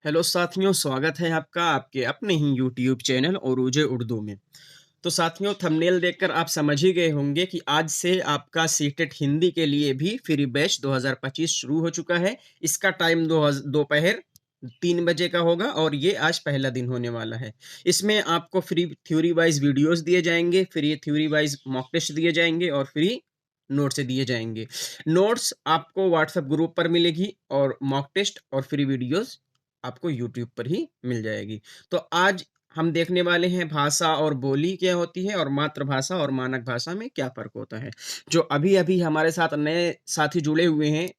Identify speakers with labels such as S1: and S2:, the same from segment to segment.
S1: Hello साथियों, स्वागत है आपका आपके अपने ही यूट्यूब चैनल ओरूजे उर्दू में। तो साथियों, थंबनेल देखकर आप समझ ही गए होंगे कि आज से आपका सीटेट हिंदी के लिए भी फ्री बैच 2025 शुरू हो चुका है। इसका टाइम दोपहर 3 बजे का होगा और ये आज पहला दिन होने वाला है। इसमें आपको फ्री थ्योरी वाइज वीडियोस दिए जाएंगे, free theory wise mock test दिए जाएंगे और फ्री नोट्स दिए जाएंगे। नोट्स आपको व्हाट्सएप ग्रुप पर मिलेगी और मॉक टेस्ट और फ्री वीडियोस आपको यूट्यूब पर ही मिल जाएगी। तो आज हम देखने वाले हैं भाषा और बोली क्या होती है और मातृभाषा और मानक भाषा में क्या फ़र्क होता है। जो अभी-अभी हमारे साथ नए साथी जुड़े हुए हैं,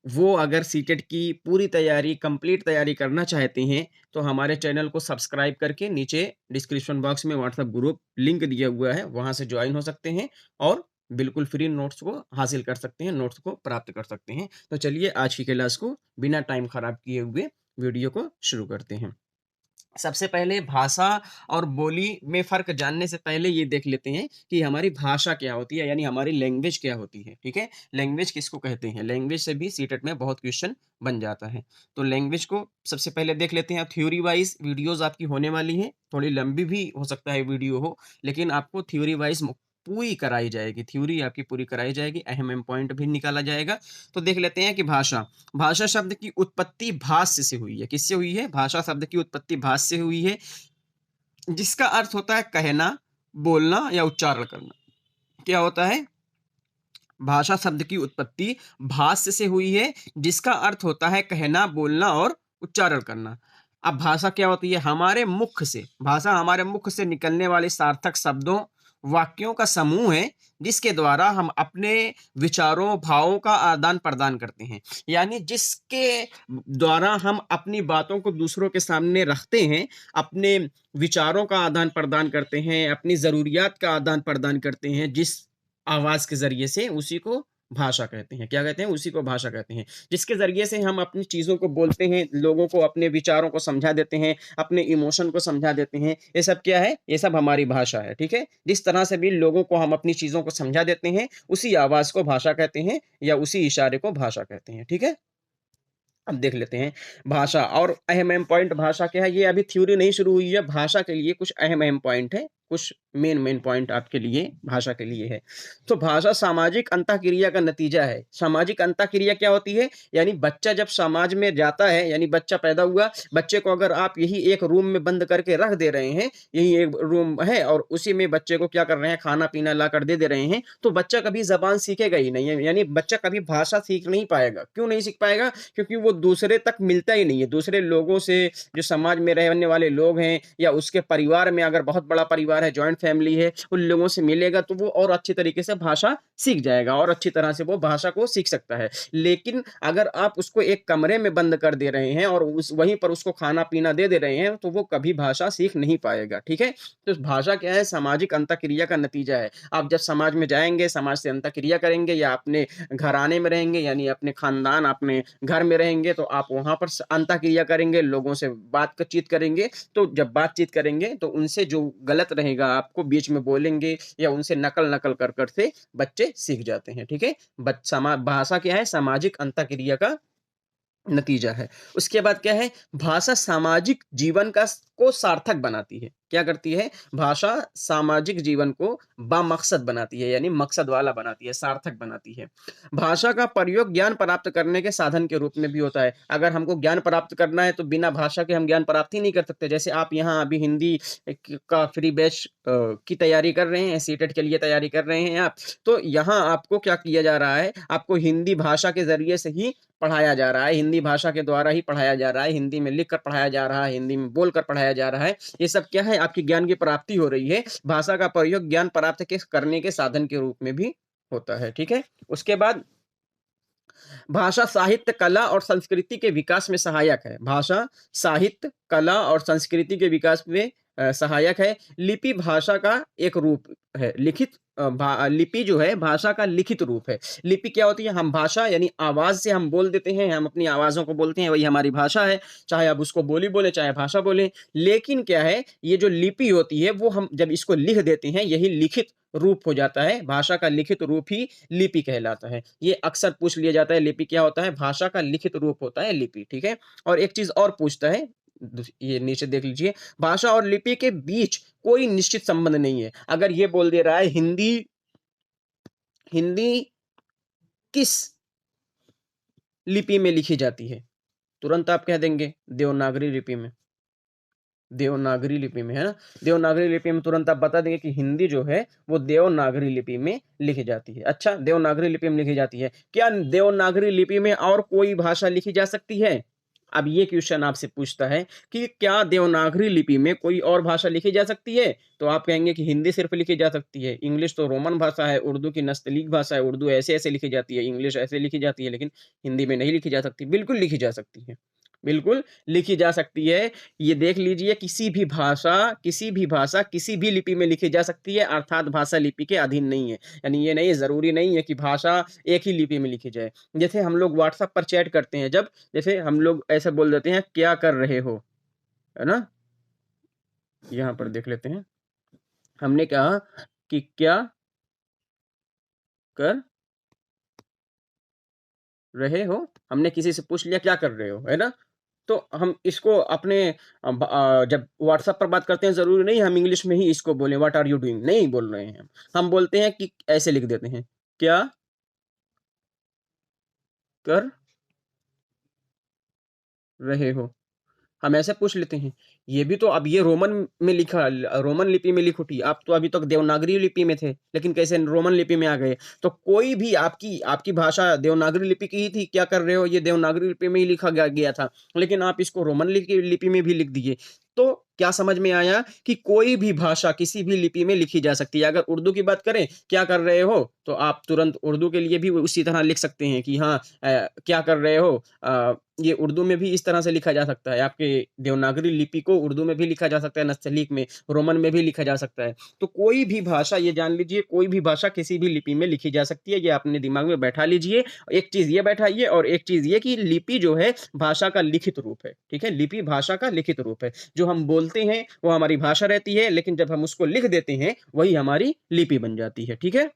S1: वो अगर सीटेट की पूरी तैयारी, कंप्लीट तैयारी करना चाहते हैं, तो हमारे चैनल को सब्सक्राइब करके नीचे डिस्क्रिप्शन बॉक्स में व्हाट्सएप ग्रुप लिंक दिया हुआ है, वहाँ से जॉइन हो सकते हैं और बिल्कुल फ्री नोट्स को हासिल कर सकते हैं, नोट्स को प्राप्त कर सकते हैं। तो चलिए आज की क्लास को बिना टाइम खराब किए हुए वीडियो को शुरू करते हैं। सबसे पहले भाषा और बोली में फ़र्क जानने से पहले ये देख लेते हैं कि हमारी भाषा क्या होती है, यानी हमारी लैंग्वेज क्या होती है, ठीक है? लैंग्वेज किसको कहते हैं? लैंग्वेज से भी सीटेट में बहुत क्वेश्चन बन जाता है। तो लैंग्वेज को सबसे पहले देख लेते हैं। थ्योरी वाइज़ वीडियोज़ आपकी होने वाली हैं, थोड़ी लंबी भी हो सकता है वीडियो हो, लेकिन आपको थ्योरी वाइज़ पूरी कराई जाएगी, थ्योरी आपकी पूरी कराई जाएगी, अहम-अहम पॉइंट भी निकाला जाएगा। तो देख लेते हैं कि भाषा। भाषा शब्द की उत्पत्ति भाष्य से हुई है। किससे हुई है? भाषा शब्द की उत्पत्ति भाष्य से हुई है, जिसका अर्थ होता है कहना, बोलना या उच्चारण करना। क्या होता है? भाषा शब्द की उत्पत्ति भाष्य से हुई है, जिसका अर्थ होता है कहना, बोलना और उच्चारण करना। अब भाषा क्या होती है? हमारे मुख से, भाषा हमारे मुख से निकलने वाले सार्थक शब्दों, वाक्यों का समूह है, जिसके द्वारा हम अपने विचारों, भावों का आदान-प्रदान करते हैं। यानी जिसके द्वारा हम अपनी बातों को दूसरों के सामने रखते हैं, अपने विचारों का आदान-प्रदान करते हैं, अपनी ज़रूरियात का आदान-प्रदान करते हैं, जिस आवाज़ के ज़रिए से, उसी को भाषा कहते हैं। क्या कहते हैं? उसी को भाषा कहते हैं। जिसके ज़रिए से हम अपनी चीज़ों को बोलते हैं, लोगों को अपने विचारों को समझा देते हैं, अपने इमोशन को समझा देते हैं। ये सब क्या है? ये सब हमारी भाषा है, ठीक है? जिस तरह से भी लोगों को हम अपनी चीज़ों को समझा देते हैं, उसी आवाज़ को भाषा कहते हैं या उसी इशारे को भाषा कहते हैं, ठीक है? अब देख लेते हैं भाषा और अहम-अहम पॉइंट। भाषा क्या है? ये अभी थ्योरी नहीं शुरू हुई है, भाषा के लिए कुछ अहम-अहम पॉइंट है, कुछ मेन पॉइंट आपके लिए भाषा के लिए है। तो भाषा सामाजिक अंतःक्रिया का नतीजा है। सामाजिक अंतःक्रिया क्या होती है? यानी बच्चा जब समाज में जाता है, यानी बच्चा पैदा हुआ, बच्चे को अगर आप यही एक रूम में बंद करके रख दे रहे हैं, यही एक रूम है और उसी में बच्चे को क्या कर रहे हैं, खाना-पीना लाकर दे दे रहे हैं, तो बच्चा कभी ज़बान सीखेगा ही नहीं है, यानी बच्चा कभी भाषा सीख नहीं पाएगा। क्यों नहीं सीख पाएगा? क्योंकि वो दूसरे तक मिलता ही नहीं है। दूसरे लोगों से, जो समाज में रहने वाले लोग हैं या उसके परिवार में अगर बहुत बड़ा परिवार है, जॉइंट फैमिली है, उन लोगों से मिलेगा तो वो और अच्छी तरीके से भाषा सीख जाएगा और अच्छी तरह से वो भाषा को सीख सकता है। लेकिन अगर आप उसको एक कमरे में बंद कर दे रहे हैं और उस वहीं पर उसको खाना-पीना दे दे रहे हैं, तो वो कभी भाषा सीख नहीं पाएगा, ठीक है? तो भाषा क्या है? सामाजिक अंतःक्रिया का नतीजा है। आप जब समाज में जाएँगे, समाज से अंतःक्रिया करेंगे या अपने घराने में रहेंगे, यानी अपने खानदान, अपने घर में रहेंगे, तो आप वहाँ पर अंतःक्रिया करेंगे, लोगों से बातचीत करेंगे। तो जब बातचीत करेंगे तो उनसे जो गलत रहेगा आपको बीच में बोलेंगे या उनसे नकल कर से बच्चे सीख जाते हैं, ठीक है? भाषा क्या है? सामाजिक अंतःक्रिया का नतीजा है। उसके बाद क्या है? भाषा सामाजिक जीवन को सार्थक बनाती है। क्या करती है? भाषा सामाजिक जीवन को बामकसद बनाती है, यानी मकसद वाला बनाती है, सार्थक बनाती है। भाषा का प्रयोग ज्ञान प्राप्त करने के साधन के रूप में भी होता है। अगर हमको ज्ञान प्राप्त करना है तो बिना भाषा के हम ज्ञान प्राप्त ही नहीं कर सकते। जैसे आप यहाँ अभी हिंदी का फ्री बैच की तैयारी कर रहे हैं, सीटेट के लिए तैयारी कर रहे हैं आप, तो यहाँ आपको क्या किया जा रहा है? आपको हिंदी भाषा के ज़रिए से ही पढ़ाया जा रहा है, हिंदी भाषा के द्वारा ही पढ़ाया जा रहा है, हिंदी में लिख कर पढ़ाया जा रहा है, हिंदी में बोल कर पढ़ाया जा रहा है। ये सब क्या है? आपकी ज्ञान की प्राप्ति हो रही है। भाषा का प्रयोग ज्ञान प्राप्त करने के साधन के रूप में भी होता है, ठीक है? उसके बाद भाषा साहित्य, कला और संस्कृति के विकास में सहायक है। भाषा साहित्य, कला और संस्कृति के विकास में सहायक है। लिपि भाषा का एक रूप है। लिपि जो है भाषा का लिखित रूप है। लिपि क्या होती है? हम भाषा यानी आवाज़ से हम बोल देते हैं, हम अपनी आवाज़ों को बोलते हैं, वही हमारी भाषा है। चाहे आप उसको बोली बोलें, चाहे भाषा बोलें। लेकिन क्या है, ये जो लिपि होती है वो हम जब इसको लिख देते हैं, यही लिखित रूप हो जाता है, भाषा का लिखित रूप ही लिपि कहलाता है। ये अक्सर पूछ लिया जाता है, लिपि क्या होता है? भाषा का लिखित रूप होता है लिपि, ठीक है? और एक चीज़ और पूछता है, ये नीचे देख लीजिए, भाषा और लिपि के बीच कोई निश्चित संबंध नहीं है। अगर ये बोल दे रहा है हिंदी हिंदी किस लिपि में लिखी जाती है? तुरंत आप कह देंगे देवनागरी लिपि में। देवनागरी लिपि में, है ना? देवनागरी लिपि में तुरंत आप बता देंगे कि हिंदी जो है वो देवनागरी लिपि में लिखी जाती है। अच्छा, देवनागरी लिपि में लिखी जाती है। क्या देवनागरी लिपि में और कोई भाषा लिखी जा सकती है? अब ये क्वेश्चन आपसे पूछता है कि क्या देवनागरी लिपि में कोई और भाषा लिखी जा सकती है? तो आप कहेंगे कि हिंदी सिर्फ लिखी जा सकती है, इंग्लिश तो रोमन भाषा है, उर्दू की नस्तलीक भाषा है, उर्दू ऐसे-ऐसे लिखी जाती है, इंग्लिश ऐसे लिखी जाती है, लेकिन हिंदी में नहीं लिखी जा सकती। बिल्कुल लिखी जा सकती है। बिल्कुल लिखी जा सकती है। ये देख लीजिए, किसी भी भाषा किसी भी लिपि में लिखी जा सकती है, अर्थात भाषा लिपि के अधीन नहीं है। यानी ये नहीं, ज़रूरी नहीं है कि भाषा एक ही लिपि में लिखी जाए। जैसे हम लोग व्हाट्सएप पर चैट करते हैं जब, जैसे हम लोग ऐसे बोल देते हैं, क्या कर रहे हो? है ना? यहाँ पर देख लेते हैं। हमने कहा कि क्या कर रहे हो? हमने किसी से पूछ लिया क्या कर रहे हो, है ना? तो हम इसको अपने जब व्हाट्सएप पर बात करते हैं, ज़रूरी नहीं हम इंग्लिश में ही इसको बोलें, व्हाट आर यू डूइंग? नहीं बोल रहे हैं हम। हम बोलते हैं कि ऐसे लिख देते हैं, क्या कर रहे हो? हम ऐसे पूछ लेते हैं। ये भी तो, अब ये रोमन में लिखा, रोमन लिपि में लिख उठी। आप तो अभी तक देवनागरी लिपि में थे, लेकिन कैसे रोमन लिपि में आ गए? तो कोई भी आपकी आपकी भाषा देवनागरी लिपि की ही थी, क्या कर रहे हो? ये देवनागरी लिपि में ही लिखा गया था, लेकिन आप इसको रोमन लिपि में भी लिख दिए। तो क्या समझ में आया कि कोई भी भाषा किसी भी लिपि में लिखी जा सकती है। अगर उर्दू की बात करें, क्या कर रहे हो? तो आप तुरंत उर्दू के लिए भी उसी तरह लिख सकते हैं कि हाँ, क्या कर रहे हो? ये उर्दू में भी इस तरह से लिखा जा सकता है। आपके देवनागरी लिपि को उर्दू में भी लिखा जा सकता है, नस्तलीक में, रोमन में भी लिखा जा सकता है। तो कोई भी भाषा, ये जान लीजिए, कोई भी भाषा किसी भी लिपि में लिखी जा सकती है। ये अपने दिमाग में बैठा लीजिए। एक चीज़ ये बैठाइए और एक चीज़ ये कि लिपि जो है भाषा का लिखित रूप है, ठीक है? लिपि भाषा का लिखित रूप है। जो हम बोलते हैं वो हमारी भाषा रहती है, लेकिन जब हम उसको लिख देते हैं वही हमारी लिपि बन जाती है, ठीक है?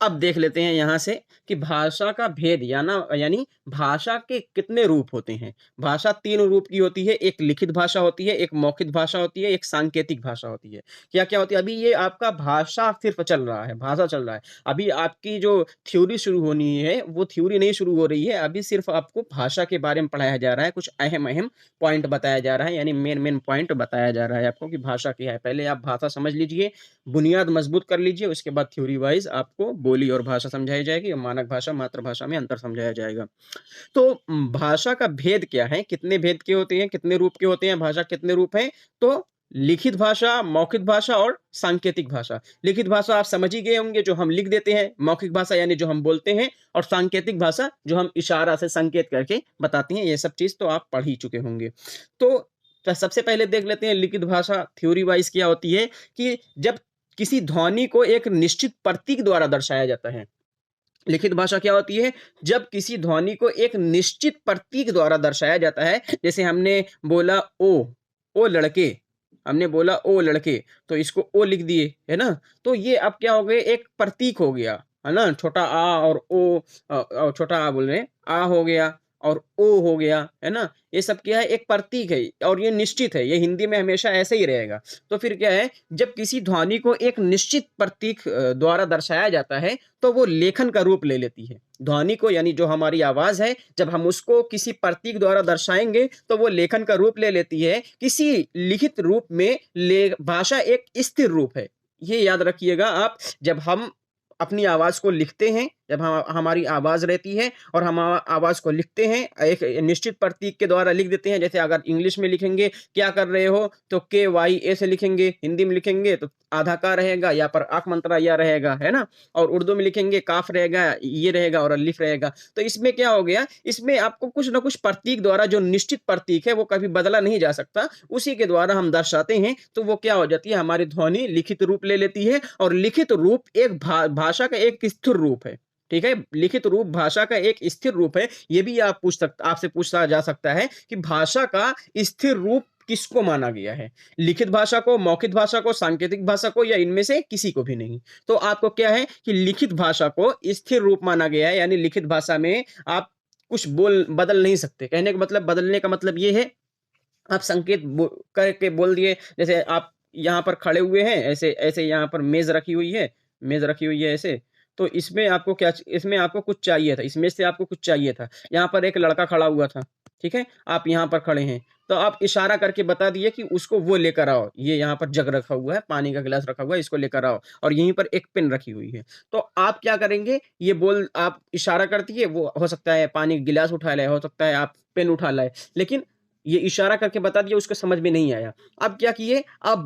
S1: अब देख लेते हैं यहाँ से कि भाषा का भेद, यानी भाषा के कितने रूप होते हैं। भाषा 3 रूप की होती है, एक लिखित भाषा होती है, एक मौखिक भाषा होती है, एक सांकेतिक भाषा होती है। क्या-क्या होती है? अभी ये आपका भाषा सिर्फ़ चल रहा है, भाषा चल रहा है। अभी आपकी जो थ्योरी शुरू होनी है, वो थ्योरी नहीं शुरू हो रही है, अभी सिर्फ़ आपको भाषा के बारे में पढ़ाया जा रहा है, कुछ अहम-अहम पॉइंट बताया जा रहा है, यानी मेन-मेन पॉइंट बताया जा रहा है आपको कि भाषा क्या है। पहले आप भाषा समझ लीजिए, बुनियाद मजबूत कर लीजिए, उसके बाद थ्योरी वाइज़ आपको बोली और भाषा समझाई जाएगी और मानक भाषा, मातृभाषा में अंतर समझाया जाएगा। तो भाषा का भेद क्या है? कितने भेद के होते हैं? कितने रूप के होते हैं? भाषा कितने रूप हैं? तो लिखित भाषा, मौखिक भाषा और सांकेतिक भाषा। लिखित भाषा आप समझ ही गए होंगे, जो हम लिख देते हैं। मौखिक भाषा यानी जो हम बोलते हैं, और सांकेतिक भाषा जो हम इशारा से संकेत करके बताते हैं। ये सब चीज़ तो आप पढ़ ही चुके होंगे। तो सबसे पहले देख लेते हैं लिखित भाषा थ्योरी वाइज़ क्या होती है कि जब किसी ध्वनि को एक निश्चित प्रतीक द्वारा दर्शाया जाता है। लिखित भाषा क्या होती है? जब किसी ध्वनि को एक निश्चित प्रतीक द्वारा दर्शाया जाता है, जैसे हमने बोला ओ लड़के, हमने बोला ओ लड़के, तो इसको ओ लिख दिए, है ना? तो ये अब क्या हो गए, एक प्रतीक हो गया, है ना? छोटा आ और ओ, छोटा आ बोल रहे हैं, आ हो गया और ओ हो गया, है ना? ये सब क्या है, एक प्रतीक है और ये निश्चित है, ये हिंदी में हमेशा ऐसे ही रहेगा। तो फिर क्या है, जब किसी ध्वनि को एक निश्चित प्रतीक द्वारा दर्शाया जाता है, तो वो लेखन का रूप ले लेती है। ध्वनि को, यानी जो हमारी आवाज़ है, जब हम उसको किसी प्रतीक द्वारा दर्शाएँगे, तो वो लेखन का रूप ले लेती है। किसी लिखित रूप में ले भाषा एक स्थिर रूप है। ये याद रखिएगा आप, जब हम अपनी आवाज़ को लिखते हैं, जब हम हमारी आवाज़ रहती है और हम आवाज़ को लिखते हैं, एक निश्चित प्रतीक के द्वारा लिख देते हैं। जैसे अगर इंग्लिश में लिखेंगे, क्या कर रहे हो? तो KYA से लिखेंगे, हिंदी में लिखेंगे तो आधा का रहेगा, या पर आँख मंतरा या रहेगा, है ना? और उर्दू में लिखेंगे काफ रहेगा, ये रहेगा और अलिफ रहेगा। तो इसमें क्या हो गया, इसमें आपको कुछ न कुछ प्रतीक द्वारा, जो निश्चित प्रतीक है वो कभी बदला नहीं जा सकता, उसी के द्वारा हम दर्शाते हैं, तो वो क्या हो जाती है, हमारी ध्वनि लिखित रूप ले लेती है। और लिखित रूप एक भाषा का एक स्थिर रूप है, ठीक है? लिखित रूप भाषा का एक स्थिर रूप है। ये भी आपसे पूछा जा सकता है कि भाषा का स्थिर रूप किसको माना गया है? लिखित भाषा को, मौखिक भाषा को, सांकेतिक भाषा को, या इनमें से किसी को भी नहीं। तो आपको क्या है कि लिखित भाषा को स्थिर रूप माना गया है, यानी लिखित भाषा में आप कुछ बोल बदल नहीं सकते। कहने का मतलब, बदलने का मतलब ये है, आप संकेत करके बोल दिए, जैसे आप यहाँ पर खड़े हुए हैं, ऐसे ऐसे यहाँ पर मेज रखी हुई है ऐसे। तो इसमें आपको क्या, इसमें आपको कुछ चाहिए था, इस मेज से आपको कुछ चाहिए था। यहाँ पर एक लड़का खड़ा हुआ था, ठीक है, आप यहाँ पर खड़े हैं, तो आप इशारा करके बता दिए कि उसको वो लेकर आओ, ये यहाँ पर जग रखा हुआ है, पानी का गिलास रखा हुआ है, इसको लेकर आओ, और यहीं पर एक पेन रखी हुई है। तो आप क्या करेंगे, ये बोल, आप इशारा कर दिए, वो हो सकता है पानी गिलास उठा लाए, हो सकता है आप पेन उठा लाए, लेकिन ये इशारा करके बता दिया, उसको समझ में नहीं आया। अब क्या किए, आप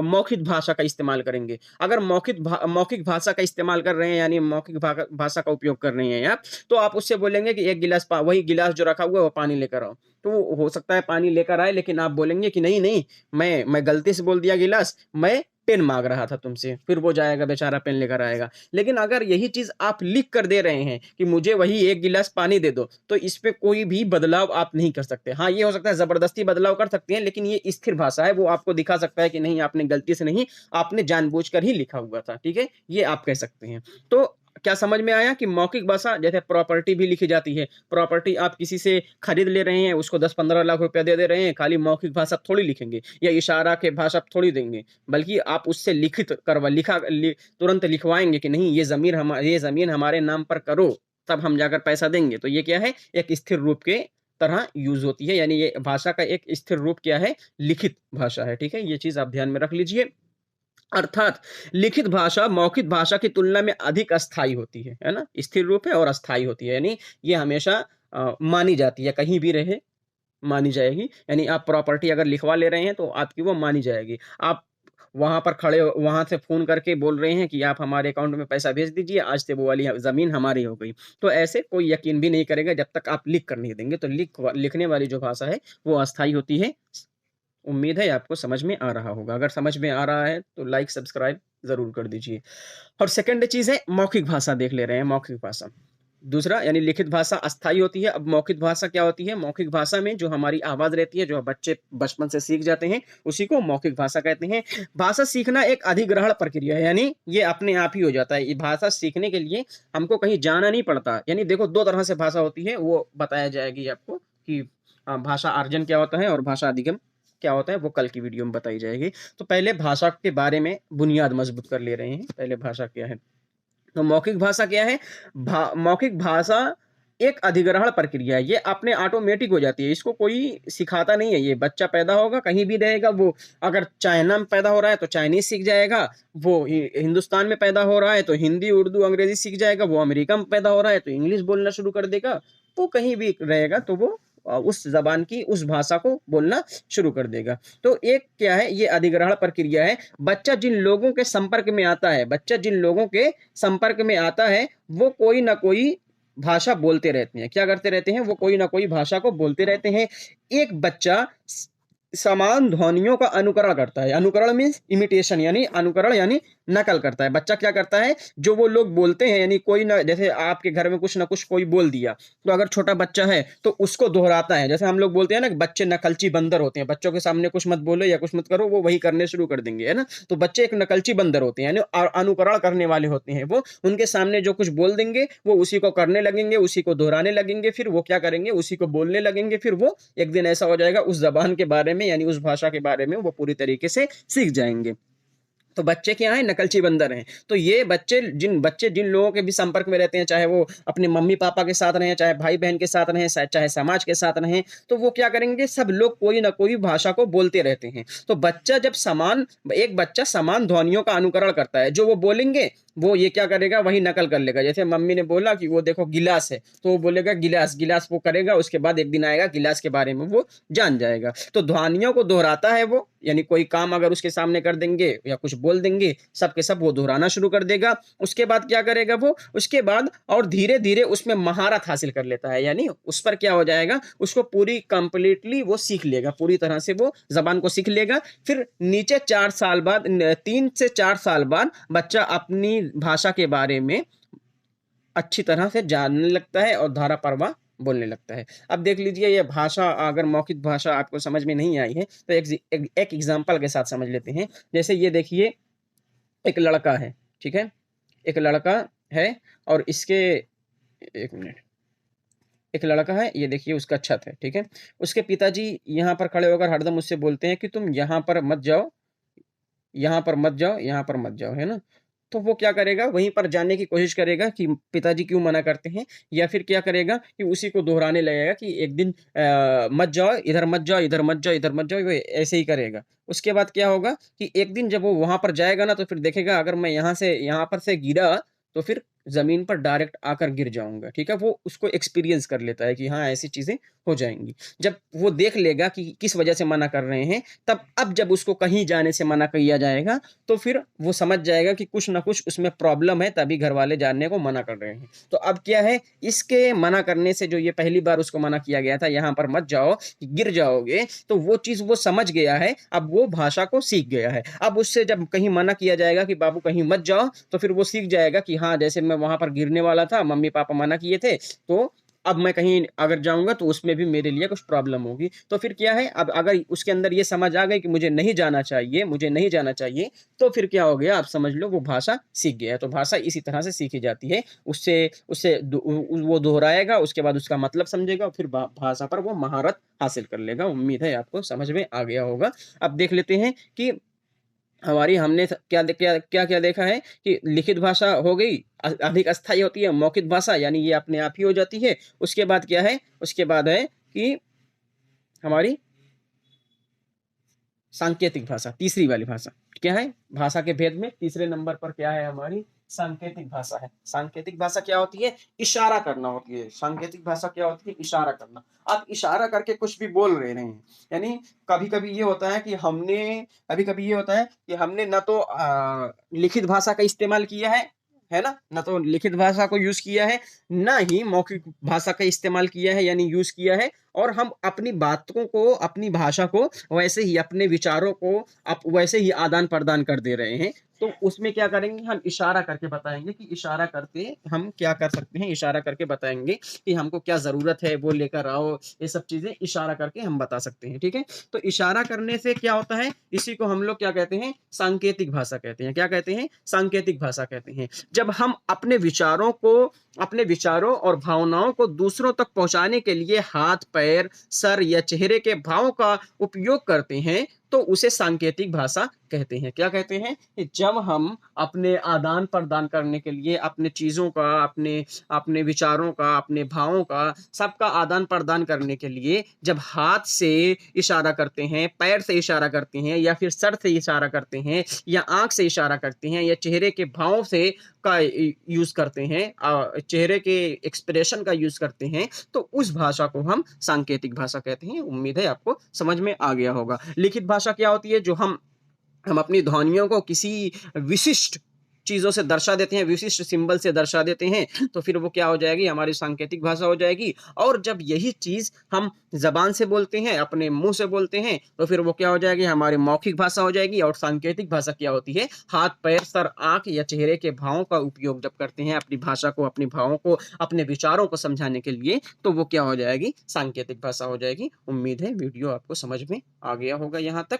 S1: मौखिक भाषा का इस्तेमाल करेंगे। अगर मौखिक भाषा का इस्तेमाल कर रहे हैं, यानी मौखिक भाषा का उपयोग कर रहे हैं आप, तो आप उससे बोलेंगे कि एक गिलास वही गिलास जो रखा हुआ है वो पानी लेकर आओ। तो वो हो सकता है पानी लेकर आए, लेकिन आप बोलेंगे कि नहीं नहीं, मैं गलती से बोल दिया गिलास, मैं पेन मांग रहा था तुमसे। फिर वो जाएगा बेचारा, पेन लेकर आएगा। लेकिन अगर यही चीज आप लिख कर दे रहे हैं कि मुझे वही एक गिलास पानी दे दो, तो इस पे कोई भी बदलाव आप नहीं कर सकते। हाँ, ये हो सकता है जबरदस्ती बदलाव कर सकते हैं, लेकिन ये स्थिर भाषा है, वो आपको दिखा सकता है कि नहीं, आपने गलती से नहीं, आपने जानबूझकर ही लिखा हुआ था, ठीक है, ये आप कह सकते हैं। तो क्या समझ में आया कि मौखिक भाषा, जैसे प्रॉपर्टी भी लिखी जाती है, प्रॉपर्टी आप किसी से खरीद ले रहे हैं, उसको 10-15 लाख रुपया दे दे रहे हैं, खाली मौखिक भाषा थोड़ी लिखेंगे, या इशारा के भाषा थोड़ी देंगे, बल्कि आप उससे तुरंत लिखवाएंगे कि नहीं, ये जमीन हमारे नाम पर करो, तब हम जाकर पैसा देंगे। तो ये क्या है, एक स्थिर रूप के तरह यूज होती है, यानी ये भाषा का एक स्थिर रूप क्या है, लिखित भाषा है, ठीक है, ये चीज आप ध्यान में रख लीजिए। अर्थात लिखित भाषा मौखिक भाषा की तुलना में अधिक अस्थायी होती है ना, स्थिर रूप है और अस्थायी होती है, यानी ये हमेशा मानी जाती है, कहीं भी रहे मानी जाएगी। यानी आप प्रॉपर्टी अगर लिखवा ले रहे हैं तो आपकी वो मानी जाएगी। आप वहां पर खड़े, वहां से फोन करके बोल रहे हैं कि आप हमारे अकाउंट में पैसा भेज दीजिए, आज से वो वाली जमीन हमारी हो गई, तो ऐसे कोई यकीन भी नहीं करेगा जब तक आप लिख कर नहीं देंगे। तो लिखने वाली जो भाषा है वो अस्थायी होती है। उम्मीद है आपको समझ में आ रहा होगा। अगर समझ में आ रहा है तो लाइक सब्सक्राइब ज़रूर कर दीजिए। और सेकंड चीज़ है, मौखिक भाषा देख ले रहे हैं, मौखिक भाषा। दूसरा, यानी लिखित भाषा अस्थायी होती है। अब मौखिक भाषा क्या होती है? मौखिक भाषा में जो हमारी आवाज़ रहती है, जो बच्चे बचपन से सीख जाते हैं, उसी को मौखिक भाषा कहते हैं। भाषा सीखना एक अधिग्रहण प्रक्रिया है, यानी ये अपने आप ही हो जाता है। ये भाषा सीखने के लिए हमको कहीं जाना नहीं पड़ता। यानी देखो, 2 तरह से भाषा होती है, वो बताया जाएगी आपको कि भाषा अर्जन क्या होता है और भाषा अधिगम क्या होता है, वो कल की वीडियो में बताई जाएगी। तो पहले भाषा के बारे में बुनियाद मजबूत कर ले रहे हैं। पहले भाषा क्या है, तो मौखिक भाषा क्या है? मौखिक भाषा एक अधिग्रहण प्रक्रिया है, ये अपने ऑटोमेटिक हो जाती है, इसको कोई सिखाता नहीं है। ये बच्चा पैदा होगा, कहीं भी रहेगा, वो अगर चाइना में पैदा हो रहा है तो चाइनीज सीख जाएगा, वो हिंदुस्तान में पैदा हो रहा है तो हिंदी, उर्दू, अंग्रेजी सीख जाएगा, वो अमेरिका में पैदा हो रहा है तो इंग्लिश बोलना शुरू कर देगा। वो कहीं भी रहेगा तो वो उस जबान की, उस भाषा को बोलना शुरू कर देगा। तो एक क्या है, ये अधिग्रहण प्रक्रिया है। बच्चा जिन लोगों के संपर्क में आता है, बच्चा जिन लोगों के संपर्क में आता है, वो कोई ना कोई भाषा बोलते रहते हैं। क्या करते रहते हैं? वो कोई ना कोई भाषा को बोलते रहते हैं। एक बच्चा समान ध्वनियों का अनुकरण करता है। अनुकरण मीन्स इमिटेशन, यानी अनुकरण यानी नकल करता है। बच्चा क्या करता है, जो वो लोग बोलते हैं, यानी कोई ना, जैसे आपके घर में कुछ ना कुछ कोई बोल दिया, तो अगर छोटा बच्चा है तो उसको दोहराता है। जैसे हम लोग बोलते हैं ना कि बच्चे नकलची बंदर होते हैं, बच्चों के सामने कुछ मत बोलो या कुछ मत करो, वो वही करने शुरू कर देंगे, है ना। तो बच्चे एक नकलची बंदर होते हैं, यानी अनुकरण करने वाले होते हैं। वो उनके सामने जो कुछ बोल देंगे वो उसी को करने लगेंगे, उसी को दोहराने लगेंगे, फिर वो क्या करेंगे, उसी को बोलने लगेंगे। फिर वो एक दिन ऐसा हो जाएगा, उस जबान के बारे में, यानी उस भाषा के बारे में वो पूरी तरीके से सीख जाएंगे। तो बच्चे क्या हैं? नकलची बंदर हैं। तो ये बच्चे जिन लोगों के भी संपर्क में रहते हैं, चाहे वो अपने मम्मी पापा के साथ रहें, चाहे भाई बहन के साथ रहें, चाहे समाज के साथ रहें, तो वो क्या करेंगे, सब लोग कोई ना कोई भाषा को बोलते रहते हैं। तो एक बच्चा समान ध्वनियों का अनुकरण करता है। जो वो बोलेंगे वो ये क्या करेगा, वही नकल कर लेगा। जैसे मम्मी ने बोला कि वो देखो गिलास है, तो वो बोलेगा गिलास, गिलास वो करेगा। उसके बाद एक दिन आएगा, गिलास के बारे में वो जान जाएगा। तो ध्वनियों को दोहराता है वो, यानी कोई काम अगर उसके सामने कर देंगे या कुछ बोल देंगे, सब के सब वो दोहराना शुरू कर देगा। उसके बाद क्या करेगा वो, उसके बाद और धीरे धीरे उसमें महारत हासिल कर लेता है, यानी उस पर क्या हो जाएगा, उसको पूरी कंप्लीटली वो सीख लेगा, पूरी तरह से वो जबान को सीख लेगा। फिर नीचे 4 साल बाद, 3 से 4 साल बाद बच्चा अपनी भाषा के बारे में अच्छी तरह से जानने लगता है और धारा प्रवाह बोलने लगता है। अब देख लीजिए ये भाषा अगर मौखिक भाषा आपको समझ में नहीं आई है तो एक एग्ज़ाम्पल के साथ समझ लेते हैं। जैसे ये देखिए एक लड़का है, ठीक है? एक लड़का है और इसके 1 मिनट। एक लड़का है, ये देखिए उसका छत है, ठीक है? उसके पिताजी यहाँ पर खड़े होकर हरदम उससे बोलते हैं कि तुम यहाँ पर मत जाओ, यहाँ पर मत जाओ, यहाँ पर मत जाओ, है ना? तो वो क्या करेगा, वहीं पर जाने की कोशिश करेगा कि पिताजी क्यों मना करते हैं, या फिर क्या करेगा कि उसी को दोहराने लगेगा कि एक दिन मत जाओ, इधर मत जाओ, इधर मत जाओ, इधर मत जाओ, वो ऐसे ही करेगा। उसके बाद क्या होगा कि एक दिन जब वो वहाँ पर जाएगा ना, तो फिर देखेगा अगर मैं यहाँ पर से गिरा, तो फिर ज़मीन पर डायरेक्ट आकर गिर जाऊँगा, ठीक है? वो उसको एक्सपीरियंस कर लेता है कि हाँ, ऐसी चीज़ें हो जाएँगी। जब वो देख लेगा कि किस वजह से मना कर रहे हैं, तब अब जब उसको कहीं जाने से मना किया जाएगा, तो फिर वो समझ जाएगा कि कुछ ना कुछ उसमें प्रॉब्लम है, तभी घरवाले जानने को मना कर रहे हैं। तो अब क्या है, इसके मना करने से जो ये पहली बार उसको मना किया गया था, यहाँ पर मत जाओ, गिर जाओगे, तो वो चीज़ वो समझ गया है, अब वो भाषा को सीख गया है। अब उससे जब कहीं मना किया जाएगा कि बाबू कहीं मत जाओ, तो फिर वो सीख जाएगा कि हाँ, जैसे मैं वहाँ पर गिरने वाला था, मम्मी-पापा मना किए थे, तो अब मैं कहीं अगर जाऊँगा तो उसमें भी मेरे लिए कुछ प्रॉब्लम होगी। तो फिर क्या है, अब अगर उसके अंदर ये समझ आ गई कि मुझे नहीं जाना चाहिए, मुझे नहीं जाना चाहिए, तो फिर क्या हो गया, आप समझ लो वो भाषा सीख गया है। तो भाषा इसी तरह से सीखी जाती है। उससे उससे वो दोहराएगा, उसके बाद उसका मतलब समझेगा और फिर भाषा पर वो महारत हासिल कर लेगा। उम्मीद है आपको समझ में आ गया होगा। अब देख लेते हैं कि हमारी हमने क्या देखा है कि लिखित भाषा हो गई, अधिक अस्थायी होती है, मौखिक भाषा यानी ये अपने आप ही हो जाती है। उसके बाद क्या है, उसके बाद है कि हमारी सांकेतिक भाषा, तीसरी वाली भाषा। क्या है? भाषा के भेद में तीसरे नंबर पर क्या है, हमारी सांकेतिक भाषा है। सांकेतिक भाषा क्या होती है? इशारा करना होती है। सांकेतिक भाषा क्या होती है? इशारा करना। आप इशारा करके कुछ भी बोल रहे हैं। यानी कभी-कभी ये होता है कि कभी-कभी ये होता है कि हमने ना तो लिखित भाषा का इस्तेमाल किया है ना? ना तो लिखित भाषा को यूज़ किया है, ना ही मौखिक भाषा का इस्तेमाल किया है यानी यूज़ किया है, और हम अपनी बातों को, अपनी भाषा को वैसे ही, अपने विचारों को वैसे ही आदान-प्रदान कर दे रहे हैं। तो उसमें क्या करेंगे, हम इशारा करके बताएँगे कि इशारा करके हम क्या कर सकते हैं, इशारा करके बताएँगे कि हमको क्या ज़रूरत है, वो लेकर आओ, ये सब चीज़ें इशारा करके हम बता सकते हैं, ठीक है? तो इशारा करने से क्या होता है, इसी को हम लोग क्या कहते हैं, सांकेतिक भाषा कहते हैं। क्या कहते हैं? सांकेतिक भाषा कहते हैं। जब हम अपने विचारों और भावनाओं को दूसरों तक पहुँचाने के लिए हाथ, पैर, सर या चेहरे के भावों का उपयोग करते हैं, तो उसे सांकेतिक भाषा कहते हैं। क्या कहते हैं? कि जब हम अपने आदान-प्रदान करने के लिए अपने चीज़ों का, अपने अपने विचारों का, अपने भावों का, सबका आदान-प्रदान करने के लिए जब हाथ से इशारा करते हैं, पैर से इशारा करते हैं या फिर सर से इशारा करते हैं या आँख से इशारा करते हैं या चेहरे के भाव से का यूज़ करते हैं, चेहरे के एक्सप्रेशन का यूज़ करते हैं, तो उस भाषा को हम सांकेतिक भाषा कहते हैं। उम्मीद है आपको समझ में आ गया होगा। लिखित भाषा क्या होती है? जो हम अपनी ध्वनियों को किसी विशिष्ट चीज़ों से दर्शा देते हैं, विशिष्ट सिंबल से दर्शा देते हैं, तो फिर वो क्या हो जाएगी, हमारी सांकेतिक भाषा हो जाएगी। और जब यही चीज़ हम ज़बान से बोलते हैं, अपने मुँह से बोलते हैं, तो फिर वो क्या हो जाएगी, हमारी मौखिक भाषा हो जाएगी। और सांकेतिक भाषा क्या होती है? हाथ, पैर, सर, आँख या चेहरे के भावों का उपयोग जब करते हैं अपनी भाषा को, अपने भावों को, अपने विचारों को समझाने के लिए, तो वो क्या हो जाएगी, सांकेतिक भाषा हो जाएगी। उम्मीद है वीडियो आपको समझ में आ गया होगा यहाँ तक।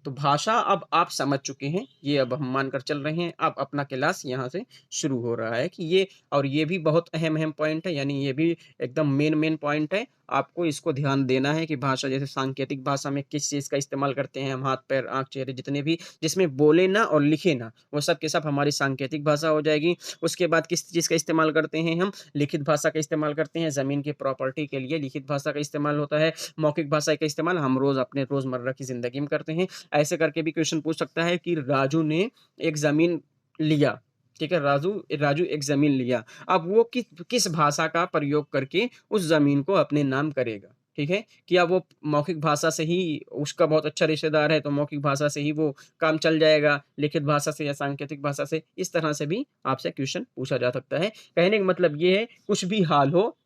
S1: तो भाषा अब आप समझ चुके हैं, ये अब हम मानकर चल रहे हैं। अब अपना क्लास यहाँ से शुरू हो रहा है कि ये भी बहुत अहम-अहम पॉइंट है, यानी ये भी एकदम मेन पॉइंट है। आपको इसको ध्यान देना है कि भाषा जैसे सांकेतिक भाषा में किस चीज़ का इस्तेमाल करते हैं हम, हाथ, पैर, आँख, चेहरे जितने भी जिसमें बोले ना और लिखे ना, वो सब के सब हमारी सांकेतिक भाषा हो जाएगी। उसके बाद किस चीज़ का इस्तेमाल करते हैं हम, लिखित भाषा का इस्तेमाल करते हैं, ज़मीन की प्रॉपर्टी के लिए लिखित भाषा का इस्तेमाल होता है। मौखिक भाषा का इस्तेमाल हम अपने रोज़मर्रा की ज़िंदगी में करते हैं। ऐसे करके भी क्वेश्चन पूछ सकता है कि राजू ने एक ज़मीन लिया, ठीक है? राजू राजू एक ज़मीन लिया। अब वो किस भाषा का प्रयोग करके उस ज़मीन को अपने नाम करेगा, ठीक है? क्या वो मौखिक भाषा से ही, उसका बहुत अच्छा रिश्तेदार है तो मौखिक भाषा से ही वो काम चल जाएगा, लिखित भाषा से या सांकेतिक भाषा से? इस तरह से भी आपसे क्वेश्चन पूछा जा सकता है। कहने का मतलब ये है, कुछ भी हाल हो,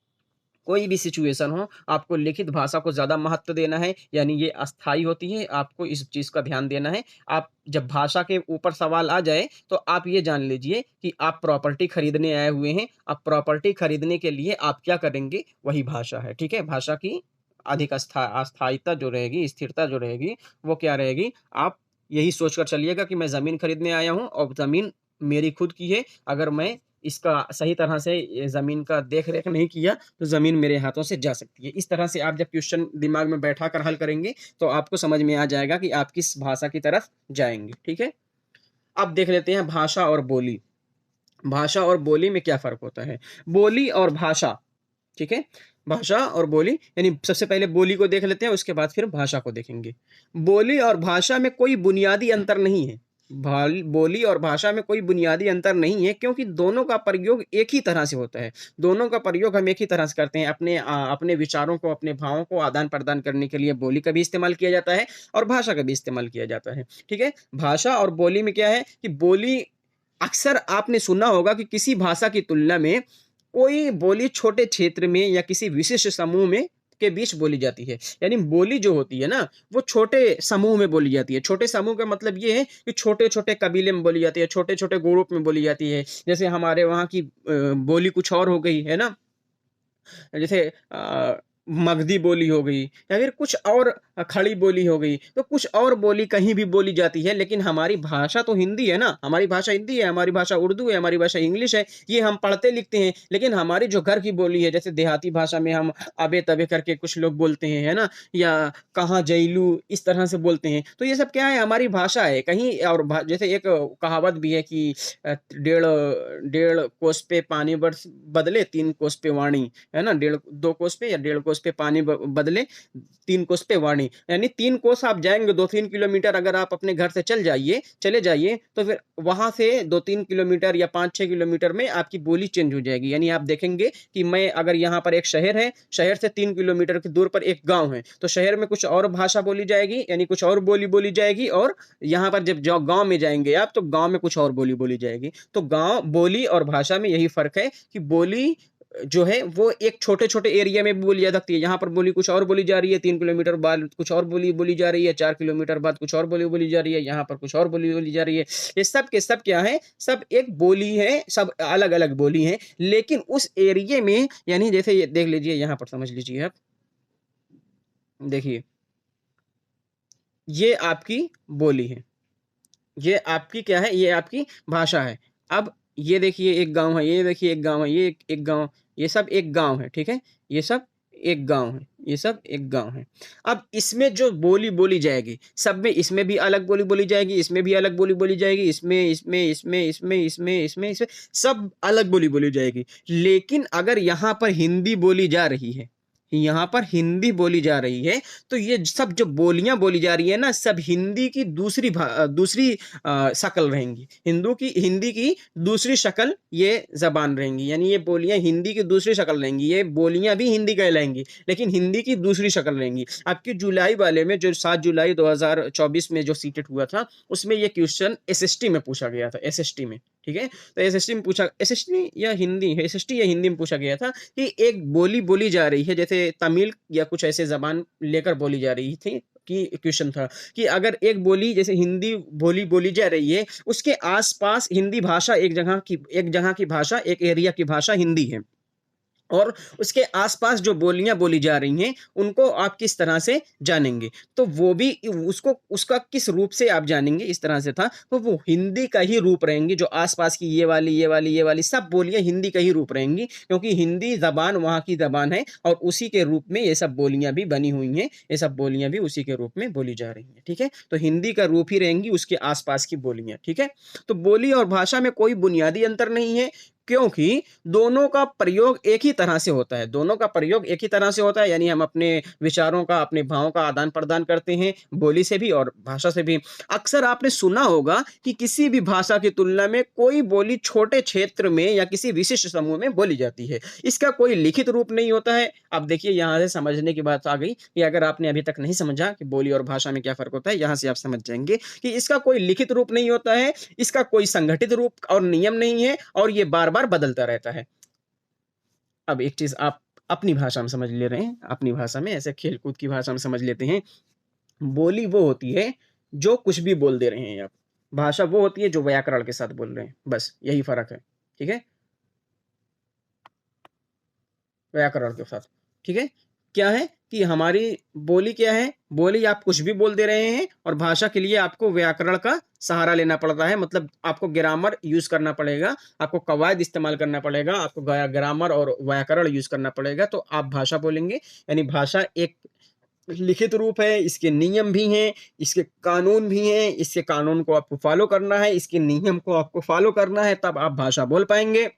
S1: कोई भी सिचुएशन हो, आपको लिखित भाषा को ज़्यादा महत्व देना है, यानी ये अस्थायी होती है, आपको इस चीज़ का ध्यान देना है। आप जब भाषा के ऊपर सवाल आ जाए, तो आप ये जान लीजिए कि आप प्रॉपर्टी खरीदने आए हुए हैं। अब प्रॉपर्टी खरीदने के लिए आप क्या करेंगे, वही भाषा है, ठीक है? भाषा की अधिक अस्थायिता जो रहेगी, स्थिरता जो रहेगी, वो क्या रहेगी, आप यही सोचकर चलिएगा कि मैं ज़मीन खरीदने आया हूँ और ज़मीन मेरी खुद की है। अगर मैं इसका सही तरह से ये ज़मीन का देख-रेख नहीं किया, तो ज़मीन मेरे हाथों से जा सकती है। इस तरह से आप जब क्वेश्चन दिमाग में बैठाकर हल करेंगे, तो आपको समझ में आ जाएगा कि आप किस भाषा की तरफ जाएँगे, ठीक है? अब देख लेते हैं भाषा और बोली। भाषा और बोली में क्या फ़र्क होता है? बोली और भाषा, ठीक है? भाषा और बोली यानी सबसे पहले बोली को देख लेते हैं, उसके बाद फिर भाषा को देखेंगे। बोली और भाषा में कोई बुनियादी अंतर नहीं है। बोली और भाषा में कोई बुनियादी अंतर नहीं है, क्योंकि दोनों का प्रयोग एक ही तरह से होता है। दोनों का प्रयोग हम एक ही तरह से करते हैं। अपने विचारों को, अपने भावों को आदान-प्रदान करने के लिए बोली का भी इस्तेमाल किया जाता है और भाषा का भी इस्तेमाल किया जाता है, ठीक है? भाषा और बोली में क्या है कि बोली अक्सर आपने सुना होगा कि किसी भाषा की तुलना में कोई बोली छोटे क्षेत्र में या किसी विशिष्ट समूह में के बीच बोली जाती है। यानी बोली जो होती है ना, वो छोटे समूह में बोली जाती है। छोटे समूह का मतलब ये है कि छोटे-छोटे कबीले में बोली जाती है, छोटे-छोटे ग्रुप में बोली जाती है। जैसे हमारे वहाँ की बोली कुछ और हो गई, है ना? जैसे मगधी बोली हो गई या फिर कुछ और खड़ी बोली हो गई, तो कुछ और बोली कहीं भी बोली जाती है, लेकिन हमारी भाषा तो हिंदी है ना, हमारी भाषा हिंदी है, हमारी भाषा उर्दू है, हमारी भाषा इंग्लिश है, ये हम पढ़ते लिखते हैं, लेकिन हमारी जो घर की बोली है, जैसे देहाती भाषा में हम अबे-तबे करके कुछ लोग बोलते हैं, है ना? या कहाँ जइलू इस तरह से बोलते हैं, तो ये सब क्या है, हमारी भाषा है। कहीं और जैसे एक कहावत भी है कि डेढ़ डेढ़ कोस पे पानी बदले 3 कोस पे वाणी, है ना? 2 कोस पे या 1.5 कोस पे पानी बदले 3 कोस पे वाणी। यानी 3 कोस आप जाएँगे 2-3 किलोमीटर, अगर आप अपने घर से चले जाइए, तो फिर वहाँ से 2-3 किलोमीटर या 5-6 किलोमीटर में आपकी बोली चेंज हो जाएगी। यानी आप देखेंगे कि मैं अगर यहाँ पर एक शहर है, शहर से 3 किलोमीटर की दूर पर एक गाँव है, तो शहर में कुछ और भाषा बोली जाएगी, यानी कुछ और बोली बोली जाएगी, और यहाँ पर जब गाँव में जाएँगे आप, तो गाँव में कुछ और बोली बोली जाएगी। तो गाँव बोली और भाषा में यही फ़र्क है कि बोली जो है वो एक छोटे-छोटे एरिया में भी बोली जा सकती है। यहाँ पर बोली कुछ और बोली जा रही है, 3 किलोमीटर बाद कुछ और बोली बोली जा रही है, 4 किलोमीटर बाद कुछ और बोली बोली जा रही है, यहाँ पर कुछ और बोली बोली जा रही है। ये सब के सब क्या है? सब एक बोली है, सब अलग-अलग बोली हैं, लेकिन उस एरिये में, यानी जैसे ये देख लीजिए, यहाँ पर समझ लीजिए आप। देखिए, ये आपकी बोली है। ये आपकी क्या है? ये आपकी भाषा है। अब ये देखिए एक गाँव है, ये देखिए एक गाँव है, ये एक एक गाँव, ये सब एक गाँव है, ठीक है? ये सब एक गाँव है, ये सब एक गाँव है। अब इसमें जो बोली बोली जाएगी, सब में इसमें भी अलग बोली बोली जाएगी, इसमें भी अलग बोली बोली जाएगी, इसमें, सब अलग बोली बोली जाएगी। लेकिन अगर यहाँ पर हिंदी बोली जा रही है, यहाँ पर हिंदी बोली जा रही है, तो ये सब जो बोलियाँ बोली जा रही है ना, सब हिंदी की दूसरी शक्ल रहेंगी। हिंदी की दूसरी शक्ल ये ज़बान रहेंगी। यानी ये बोलियाँ हिंदी की दूसरी शक्ल रहेंगी। ये बोलियाँ भी हिंदी कहलाएँगी, लेकिन हिंदी की दूसरी शक्ल रहेंगी। आपकी जुलाई वाले में जो 7 जुलाई 2024 में जो सीटेट हुआ था, उसमें ये क्वेश्चन एसएसटी में पूछा गया था, एसएसटी में, ठीक है? तो एसएसटी या हिंदी में पूछा गया था कि एक बोली बोली जा रही है, जैसे तमिल या कुछ ऐसे ज़बान लेकर बोली जा रही थी, कि क्वेश्चन था कि अगर एक बोली जैसे हिंदी बोली बोली जा रही है, उसके आस-पास हिंदी भाषा एक जगह की भाषा, एक एरिया की भाषा हिंदी है। और उसके आस-पास जो बोलियाँ बोली जा रही हैं, उनको आप किस तरह से जानेंगे? तो वो भी उसको उसका किस रूप से आप जानेंगे, इस तरह से था। तो वो हिंदी का ही रूप रहेंगी, जो आस-पास की ये वाली सब बोलियाँ हिंदी का ही रूप रहेंगी, क्योंकि हिंदी ज़बान वहाँ की ज़बान है और उसी के रूप में ये सब बोलियाँ भी बनी हुई हैं। ये सब बोलियाँ भी उसी के रूप में बोली जा रही हैं, ठीक है? तो हिंदी का रूप ही रहेंगी उसके आस-पास की बोलियाँ, ठीक है? तो बोली और भाषा में कोई बुनियादी अंतर नहीं है, क्योंकि दोनों का प्रयोग एक ही तरह से होता है। दोनों का प्रयोग एक ही तरह से होता है, यानी हम अपने विचारों का, अपने भावों का आदान-प्रदान करते हैं, बोली से भी और भाषा से भी। अक्सर आपने सुना होगा कि किसी भी भाषा की तुलना में कोई बोली छोटे क्षेत्र में या किसी विशिष्ट समूह में बोली जाती है। इसका कोई लिखित रूप नहीं होता है। अब देखिए यहाँ से समझने की बात आ गई कि अगर आपने अभी तक नहीं समझा कि बोली और भाषा में क्या फ़र्क होता है, यहाँ से आप समझ जाएँगे कि इसका कोई लिखित रूप नहीं होता है, इसका कोई संगठित रूप और नियम नहीं है और ये बार-बार बदलता रहता है। अब एक चीज़ आप अपनी भाषा में समझ ले रहे हैं, अपनी भाषा में, ऐसे खेल-कूद की भाषा में समझ लेते हैं। बोली वो होती है जो कुछ भी बोल दे रहे हैं आप। भाषा वो होती है जो व्याकरण के साथ बोल रहे हैं, बस यही फ़र्क है, ठीक है? व्याकरण के साथ, ठीक है? क्या है कि हमारी बोली क्या है? बोली आप कुछ भी बोल दे रहे हैं और भाषा के लिए आपको व्याकरण का सहारा लेना पड़ता है, मतलब आपको ग्रामर यूज़ करना पड़ेगा, आपको कवायद इस्तेमाल करना पड़ेगा, आपको ग्रामर और व्याकरण यूज़ करना पड़ेगा, तो आप भाषा बोलेंगे। यानी भाषा एक लिखित रूप है, इसके नियम भी हैं, इसके कानून भी हैं, इसके कानून को आपको फ़ॉलो करना है, इसके नियम को आपको फ़ॉलो करना है, तब आप भाषा बोल पाएँगे।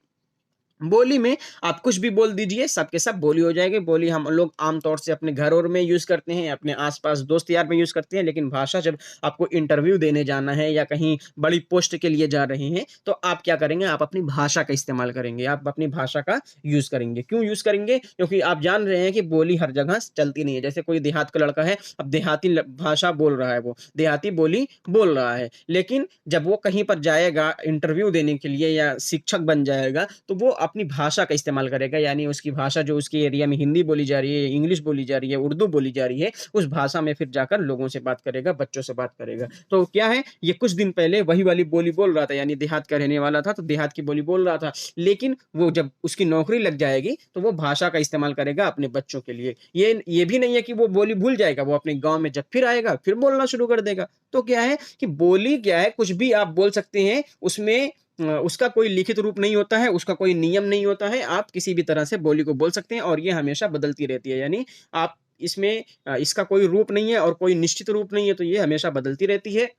S1: बोली में आप कुछ भी बोल दीजिए, सब के सब बोली हो जाएगी। बोली हम लोग आम तौर से अपने घर और में यूज़ करते हैं, अपने आस-पास दोस्त यार में यूज़ करते हैं, लेकिन भाषा जब आपको इंटरव्यू देने जाना है या कहीं बड़ी पोस्ट के लिए जा रहे हैं, तो आप क्या करेंगे? आप अपनी भाषा का इस्तेमाल करेंगे, आप अपनी भाषा का यूज़ करेंगे। क्यों यूज़ करेंगे? क्योंकि आप जान रहे हैं कि बोली हर जगह चलती नहीं है। जैसे कोई देहात का लड़का है, अब देहाती भाषा बोल रहा है वो, देहाती बोली बोल रहा है, लेकिन जब वो कहीं पर जाएगा इंटरव्यू देने के लिए या शिक्षक बन जाएगा, तो वो अपनी भाषा का इस्तेमाल करेगा, यानी उसकी भाषा जो उसके एरिया में हिंदी बोली जा रही है, इंग्लिश बोली जा रही है, उर्दू बोली जा रही है, उस भाषा में फिर जाकर लोगों से बात करेगा, बच्चों से बात करेगा। तो क्या है, ये कुछ दिन पहले वही वाली बोली बोल रहा था, यानी देहात का रहने वाला था, तो देहात की बोली बोल रहा था। लेकिन वो जब उसकी नौकरी लग जाएगी, तो वो भाषा का इस्तेमाल करेगा अपने बच्चों के लिए। ये भी नहीं है कि वो बोली भूल जाएगा, वो अपने गाँव में जब फिर आएगा, फिर बोलना शुरू कर देगा। तो क्या है कि बोली क्या है, कुछ भी आप बोल सकते हैं, उसमें उसका कोई लिखित रूप नहीं होता है, उसका कोई नियम नहीं होता है, आप किसी भी तरह से बोली को बोल सकते हैं और ये हमेशा बदलती रहती है। यानी आप इसमें इसका कोई रूप नहीं है और कोई निश्चित रूप नहीं है, तो ये हमेशा बदलती रहती है।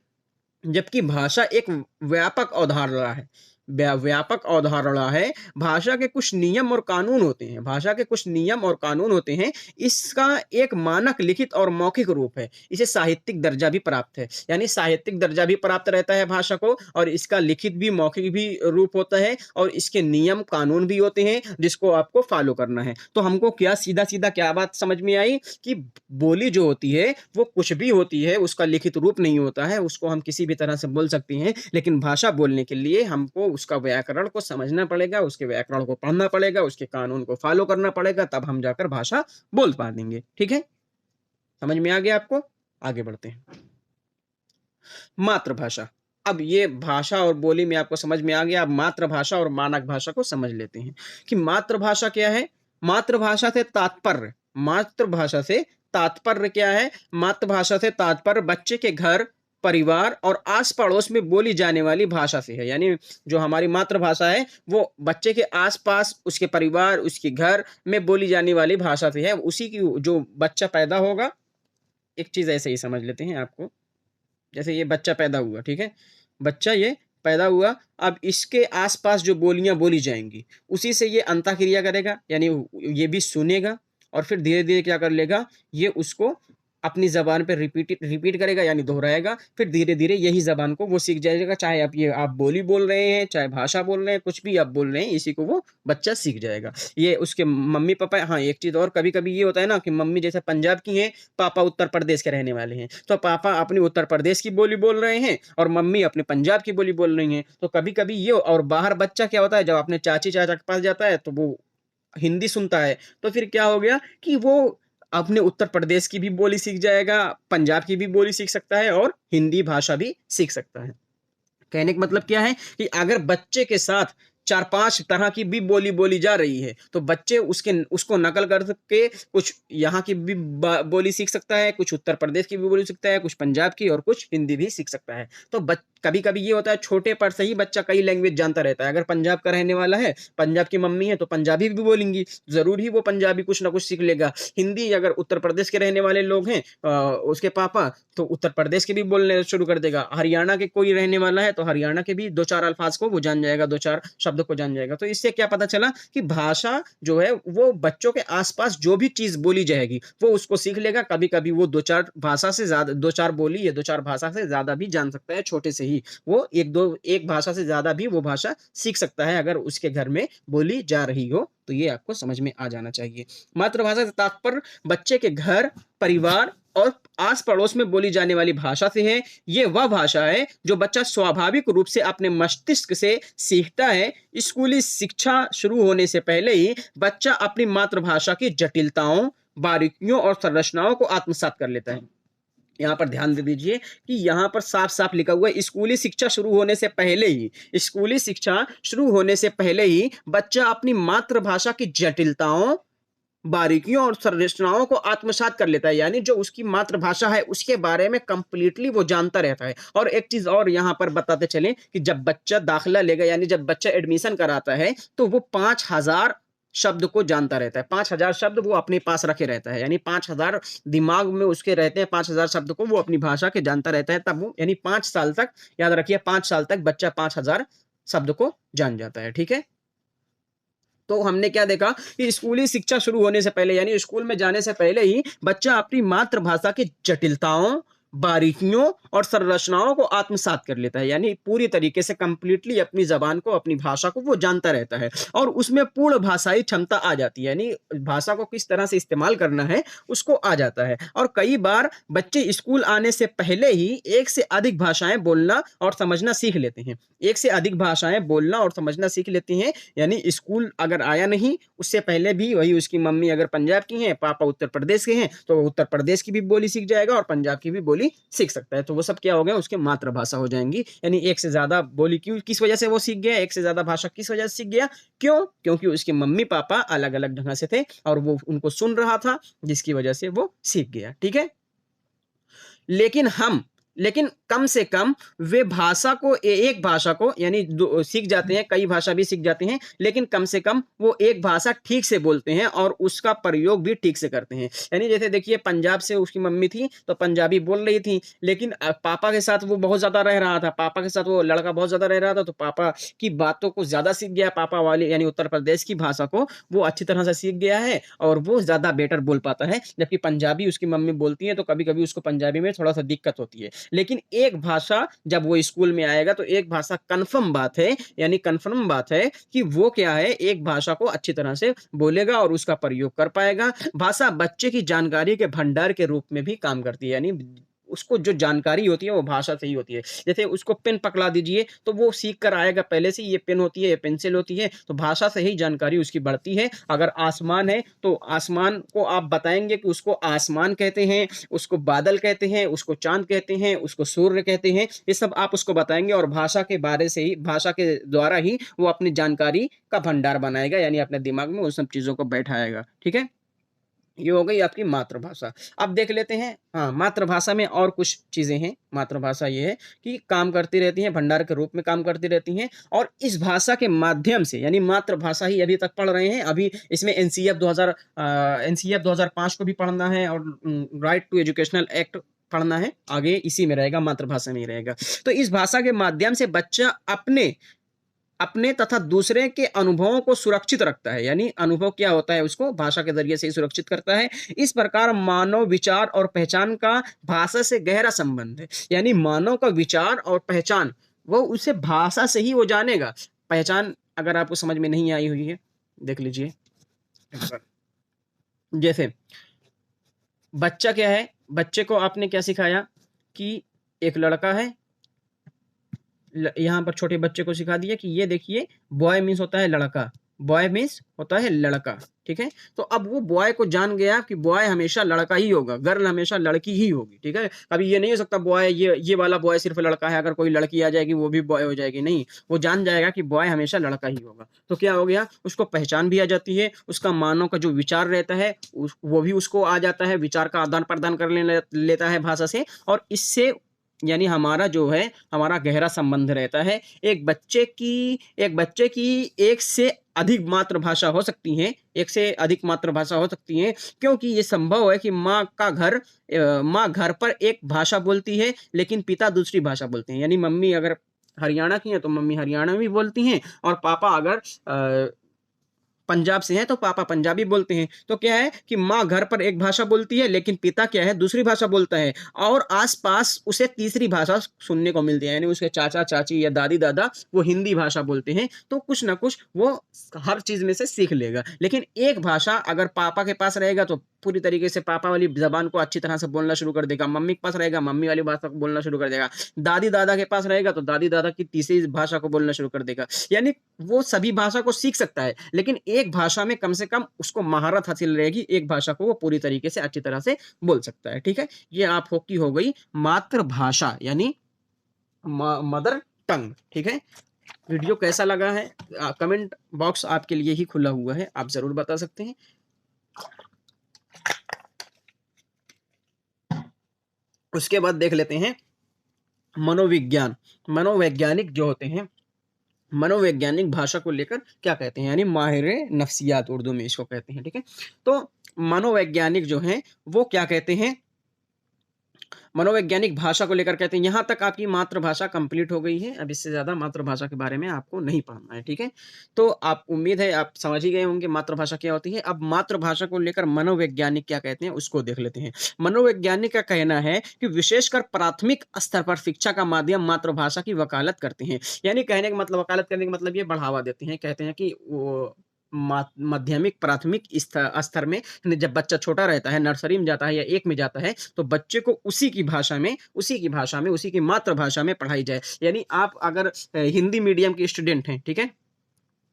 S1: जबकि भाषा एक व्यापक अवधारणा है। व्यापक अवधारणा है। भाषा के कुछ नियम और कानून होते हैं, भाषा के कुछ नियम और कानून होते हैं। इसका एक मानक लिखित और मौखिक रूप है। इसे साहित्यिक दर्जा भी प्राप्त है। यानी साहित्यिक दर्जा भी प्राप्त रहता है भाषा को, और इसका लिखित भी मौखिक भी रूप होता है, और इसके नियम कानून भी होते हैं जिसको आपको फॉलो करना है। तो हमको क्या सीधा-सीधा क्या बात समझ में आई कि बोली जो होती है वो कुछ भी होती है, उसका लिखित रूप नहीं होता है, उसको हम किसी भी तरह से बोल सकते हैं, लेकिन भाषा बोलने के लिए हमको उसका व्याकरण को समझना पड़ेगा, उसके व्याकरण को पढ़ना पड़ेगा, उसके कानून को फॉलो करना पड़ेगा, तब हम जाकर भाषा बोल पाएँगे। ठीक है? समझ में आ गया आपको? आगे बढ़ते हैं। मातृभाषा। अब ये भाषा और बोली में आपको समझ में आ गया, अब मातृभाषा और मानक भाषा को समझ लेते हैं कि मातृभाषा क्या है? मातृभाषा से तात्पर्य क्या है? मातृभाषा से तात्पर्य बच्चे के घर, परिवार और आस-पड़ोस में बोली जाने वाली भाषा से है। यानी जो हमारी मातृभाषा है, वो बच्चे के आस-पास, उसके परिवार, उसके घर में बोली जाने वाली भाषा से है। उसी की जो बच्चा पैदा होगा, एक चीज़ ऐसे ही समझ लेते हैं आपको, जैसे ये बच्चा पैदा हुआ, ठीक है? बच्चा ये पैदा हुआ, अब इसके आस-पास जो बोलियाँ बोली जाएँगी, उसी से ये अंतःक्रिया करेगा, यानी ये भी सुनेगा और फिर धीरे-धीरे क्या कर लेगा, ये उसको अपनी ज़बान पे रिपीट रिपीट करेगा, यानी दोहराएगा, फिर धीरे-धीरे यही ज़बान को वो सीख जाएगा, चाहे आप बोली बोल रहे हैं, चाहे भाषा बोल रहे हैं, कुछ भी आप बोल रहे हैं, इसी को वो बच्चा सीख जाएगा। ये उसके मम्मी-पापा, हाँ, एक चीज़ और, कभी-कभी ये होता है ना कि मम्मी जैसे पंजाब की हैं, पापा उत्तर प्रदेश के रहने वाले हैं। तो पापा अपनी उत्तर प्रदेश की बोली बोल रहे हैं और मम्मी अपने पंजाब की बोली बोल रही हैं। तो कभी-कभी ये, और बाहर बच्चा क्या होता है, जब अपने चाची-चाचा के पास जाता है तो वो हिंदी सुनता है, तो फिर क्या हो गया कि वो अपने उत्तर प्रदेश की भी बोली सीख जाएगा, पंजाब की भी बोली सीख सकता है और हिंदी भाषा भी सीख सकता है। कहने का मतलब क्या है कि अगर बच्चे के साथ 4-5 तरह की भी बोली बोली जा रही है, तो बच्चे उसको नकल कर के कुछ यहाँ की भी बोली सीख सकता है, कुछ उत्तर प्रदेश की भी बोली सीखता है, कुछ पंजाब की और कुछ हिंदी भी सीख सकता है। तो कभी-कभी ये होता है, छोटे पर से ही बच्चा कई लैंग्वेज जानता रहता है। अगर पंजाब का रहने वाला है, पंजाब की मम्मी है, तो पंजाबी भी बोलेंगी, ज़रूर ही वो पंजाबी कुछ ना कुछ सीख लेगा। हिंदी अगर उत्तर प्रदेश के रहने वाले लोग हैं, उसके पापा, तो उत्तर प्रदेश के भी बोलने शुरू कर देगा। हरियाणा के कोई रहने वाला है, तो हरियाणा के भी 2-4 अल्फाज को वो जान जाएगा, 2-4 शब्द को जान जाएगा। तो इससे क्या पता चला कि भाषा जो है वो बच्चों के आस-पास जो भी चीज़ बोली जाएगी, वो उसको सीख लेगा। कभी-कभी वो 2-4 भाषा से ज़्यादा, 2-4 बोली या 2-4 भाषा से ज़्यादा भी जान सकता है छोटे से ही। वो 1 भाषा से ज़्यादा भी वो भाषा सीख सकता है, अगर उसके घर में बोली जा रही हो, तो ये आपको समझ में आ जाना चाहिए। मातृभाषा से तात्पर्य बच्चे के घर, परिवार और आस पड़ोस में बोली जाने वाली भाषा से है। ये वह भाषा है जो बच्चा स्वाभाविक रूप से अपने मस्तिष्क से सीखता है। स्कूली शिक्षा शुरू होने से पहले ही बच्चा अपनी मातृभाषा की जटिलताओं, बारीकियों और संरचनाओं को आत्मसात कर लेता है। यहाँ पर ध्यान दे दीजिए कि यहाँ पर साफ साफ लिखा हुआ है, स्कूली शिक्षा शुरू होने से पहले ही, स्कूली शिक्षा शुरू होने से पहले ही बच्चा अपनी मातृभाषा की जटिलताओं, बारीकियों और संरचनाओं को आत्मसात कर लेता है। यानी जो उसकी मातृभाषा है उसके बारे में कंप्लीटली वो जानता रहता है। और एक चीज और यहाँ पर बताते चलें कि जब बच्चा दाखिला लेगा, यानी जब बच्चा एडमिशन कराता है, तो वो 5000 शब्द को जानता रहता है। 5000 शब्द वो अपने पास रखे रहता है, यानी 5000 दिमाग में उसके रहते हैं। 5000 शब्द को वो अपनी भाषा के जानता रहता है। तब वो, यानी 5 साल तक, याद रखिए 5 साल तक बच्चा 5000 शब्द को जान जाता है। ठीक है, तो हमने क्या देखा कि स्कूली शिक्षा शुरू होने से पहले, यानी स्कूल में जाने से पहले ही बच्चा अपनी मातृभाषा की जटिलताओं, बारीकियों और संरचनाओं को आत्मसात कर लेता है। यानी पूरी तरीके से कंप्लीटली अपनी जबान को, अपनी भाषा को वो जानता रहता है और उसमें पूर्ण भाषाई क्षमता आ जाती है। यानी भाषा को किस तरह से इस्तेमाल करना है उसको आ जाता है। और कई बार बच्चे स्कूल आने से पहले ही एक से अधिक भाषाएं बोलना और समझना सीख लेते हैं। एक से अधिक भाषाएं बोलना और समझना सीख लेते हैं। यानी स्कूल अगर आया नहीं, उससे पहले भी वही, उसकी मम्मी अगर पंजाब की हैं, पापा उत्तर प्रदेश के हैं, तो वो उत्तर प्रदेश की भी बोली सीख जाएगा और पंजाब की भी बोली सीख सकता है। तो वो सब क्या हो गया, उसके मातृभाषा हो जाएंगी। यानी एक से ज्यादा बोली क्यों, किस वजह से वो सीख गया, एक से ज्यादा भाषा किस वजह से सीख गया, क्यों? क्योंकि उसके मम्मी पापा अलग अलग ढंग से थे और वो उनको सुन रहा था, जिसकी वजह से वो सीख गया। ठीक है, लेकिन कम से कम वे भाषा को, एक भाषा को, यानी सीख जाते हैं, कई भाषा भी सीख जाते हैं, लेकिन कम से कम वो एक भाषा ठीक से बोलते हैं और उसका प्रयोग भी ठीक से करते हैं। यानी जैसे देखिए, पंजाब से उसकी मम्मी थी तो पंजाबी बोल रही थी, लेकिन पापा के साथ वो बहुत ज्यादा रह रहा था, पापा के साथ वो लड़का बहुत ज्यादा रह रहा था, तो पापा की बातों को ज्यादा सीख गया। पापा वाले यानी उत्तर प्रदेश की भाषा को वो अच्छी तरह से सीख गया है और वो ज्यादा बेटर बोल पाता है। जबकि पंजाबी उसकी मम्मी बोलती है तो कभी कभी उसको पंजाबी में थोड़ा सा दिक्कत होती है। लेकिन एक भाषा जब वो स्कूल में आएगा तो एक भाषा कंफर्म बात है, यानी कंफर्म बात है कि वो क्या है, एक भाषा को अच्छी तरह से बोलेगा और उसका प्रयोग कर पाएगा। भाषा बच्चे की जानकारी के भंडार के रूप में भी काम करती है। यानी उसको जो जानकारी होती है वो भाषा से ही होती है। जैसे उसको पेन पकड़ा दीजिए तो वो सीख कर आएगा पहले से, ये पेन होती है, ये पेंसिल होती है, तो भाषा से ही जानकारी उसकी बढ़ती है। अगर आसमान है तो आसमान को आप बताएंगे कि उसको आसमान कहते हैं, उसको बादल कहते हैं, उसको चांद कहते हैं, उसको सूर्य कहते हैं, ये सब आप उसको बताएंगे और भाषा के बारे से ही, भाषा के द्वारा ही वो अपनी जानकारी का भंडार बनाएगा, यानी अपने दिमाग में उन सब चीजों को बैठाएगा। ठीक है, ये हो गई आपकी मातृभाषा। अब देख लेते हैं, हाँ, मातृभाषा में और कुछ चीजें हैं। मातृभाषा ये है कि काम करती रहती हैं, भंडार के रूप में काम करती रहती हैं और इस भाषा के माध्यम से, यानी मातृभाषा ही अभी तक पढ़ रहे हैं। अभी इसमें एनसीएफ 2005 को भी पढ़ना है और राइट टू एजुकेशनल एक्ट पढ़ना है। आगे इसी में रहेगा, मातृभाषा में ही रहेगा। तो इस भाषा के माध्यम से बच्चा अपने अपने तथा दूसरे के अनुभवों को सुरक्षित रखता है। यानी अनुभव क्या होता है, उसको भाषा के जरिए से ही सुरक्षित करता है। इस प्रकार मानव विचार और पहचान का भाषा से गहरा संबंध है। यानी मानव का विचार और पहचान वो उसे भाषा से ही वो जानेगा। पहचान अगर आपको समझ में नहीं आई हुई है, देख लीजिए। जैसे बच्चा क्या है, बच्चे को आपने क्या सिखाया कि एक लड़का है, यहाँ पर छोटे बच्चे को सिखा दिया कि ये देखिए, बॉय मीन्स होता है लड़का, बॉय मीन्स होता है लड़का। ठीक है, तो अब वो बॉय को जान गया कि बॉय हमेशा लड़का ही होगा, गर्ल हमेशा लड़की ही होगी। ठीक है, कभी ये नहीं हो सकता बॉय, ये वाला बॉय सिर्फ लड़का है, अगर कोई लड़की आ जाएगी वो भी बॉय हो जाएगी, नहीं, वो जान जाएगा कि बॉय हमेशा लड़का ही होगा। तो क्या हो गया, उसको पहचान भी आ जाती है, उसका मानव का जो विचार रहता है वो भी उसको आ जाता है, विचार का आदान प्रदान कर लेता है भाषा से। और इससे यानी हमारा जो है, हमारा गहरा संबंध रहता है। एक बच्चे की एक से अधिक मातृभाषा हो सकती है, एक से अधिक मातृभाषा हो सकती है, क्योंकि ये संभव है कि माँ घर पर एक भाषा बोलती है लेकिन पिता दूसरी भाषा बोलते हैं। यानी मम्मी अगर हरियाणा की है तो मम्मी हरियाणा भी बोलती हैं और पापा अगर पंजाब से हैं तो पापा पंजाबी बोलते हैं। तो क्या है कि माँ घर पर एक भाषा बोलती है लेकिन पिता क्या है दूसरी भाषा बोलता है, और आसपास उसे तीसरी भाषा सुनने को मिलती है, यानी उसके चाचा चाची या दादी दादा वो हिंदी भाषा बोलते हैं, तो कुछ ना कुछ वो हर चीज में से सीख लेगा। लेकिन एक भाषा अगर पापा के पास रहेगा तो पूरी तरीके से पापा वाली जबान को अच्छी तरह से बोलना शुरू कर देगा, मम्मी के पास रहेगा मम्मी वाली भाषा को बोलना शुरू कर देगा, दादी दादा के पास रहेगा तो दादी दादा की तीसरी भाषा को बोलना शुरू कर देगा। यानी वो सभी भाषा को सीख सकता है, लेकिन एक भाषा में कम से कम उसको महारत हासिल रहेगी, एक भाषा को वो पूरी तरीके से अच्छी तरह से बोल सकता है। ठीक है, ये आप की हो गई मातृभाषा यानी मदर टंग। ठीक है, वीडियो कैसा लगा है कमेंट बॉक्स आपके लिए ही खुला हुआ है, आप जरूर बता सकते हैं। उसके बाद देख लेते हैं मनोविज्ञान। मनोवैज्ञानिक जो होते हैं, मनोवैज्ञानिक भाषा को लेकर क्या कहते हैं, यानी माहिर नफ्सियात उर्दू में इसको कहते हैं। ठीक है, तो मनोवैज्ञानिक जो हैं वो क्या कहते हैं, मनोवैज्ञानिक भाषा को लेकर कहते हैं। यहां तक आपकी मातृभाषा कंप्लीट हो गई है, अब इससे ज्यादा मातृभाषा के बारे में आपको नहीं पढ़ना है। ठीक है, तो आप उम्मीद है आप समझ ही गए होंगे मातृभाषा क्या होती है। अब मातृभाषा को लेकर मनोवैज्ञानिक क्या कहते हैं उसको देख लेते हैं। मनोवैज्ञानिक का कहना है कि विशेषकर प्राथमिक स्तर पर शिक्षा का माध्यम मातृभाषा की वकालत करते हैं। यानी कहने का मतलब, वकालत करने का मतलब ये बढ़ावा देते हैं। कहते हैं कि वो माध्यमिक प्राथमिक स्तर में जब बच्चा छोटा रहता है, नर्सरी में जाता है या एक में जाता है, तो बच्चे को उसी की भाषा में उसी की मातृभाषा में पढ़ाई जाए। यानी आप अगर हिंदी मीडियम के स्टूडेंट हैं, ठीक है,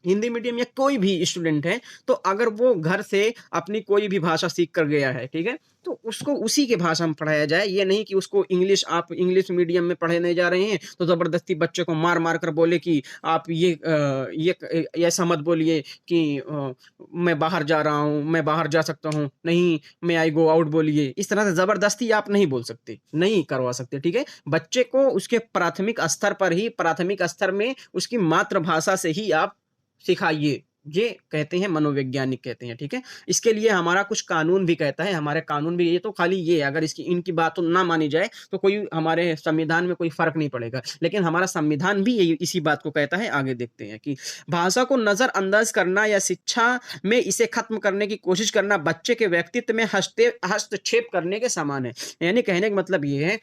S1: हिंदी मीडियम या कोई भी स्टूडेंट है, तो अगर वो घर से अपनी कोई भी भाषा सीख कर गया है, ठीक है, तो उसको उसी के भाषा में पढ़ाया जाए। ये नहीं कि उसको इंग्लिश, आप इंग्लिश मीडियम में पढ़ने जा रहे हैं तो जबरदस्ती बच्चे को मार मार कर बोले कि आप ये ऐसा मत बोलिए कि मैं बाहर जा रहा हूँ, मैं बाहर जा सकता हूँ, नहीं मैं आई गो आउट बोलिए। इस तरह से जबरदस्ती आप नहीं बोल सकते, नहीं करवा सकते। ठीक है, बच्चे को उसके प्राथमिक स्तर पर ही, प्राथमिक स्तर में उसकी मातृभाषा से ही आप सिखाइए, ये कहते हैं मनोवैज्ञानिक कहते हैं। ठीक है, इसके लिए हमारा कुछ कानून भी कहता है, हमारे कानून भी, ये तो खाली ये अगर इसकी इनकी बात तो ना मानी जाए तो कोई हमारे संविधान में कोई फर्क नहीं पड़ेगा, लेकिन हमारा संविधान भी यही इसी बात को कहता है। आगे देखते हैं कि भाषा को नजरअंदाज करना या शिक्षा में इसे खत्म करने की कोशिश करना बच्चे के व्यक्तित्व में हस्तक्षेप करने के समान है। यानी कहने का मतलब ये है,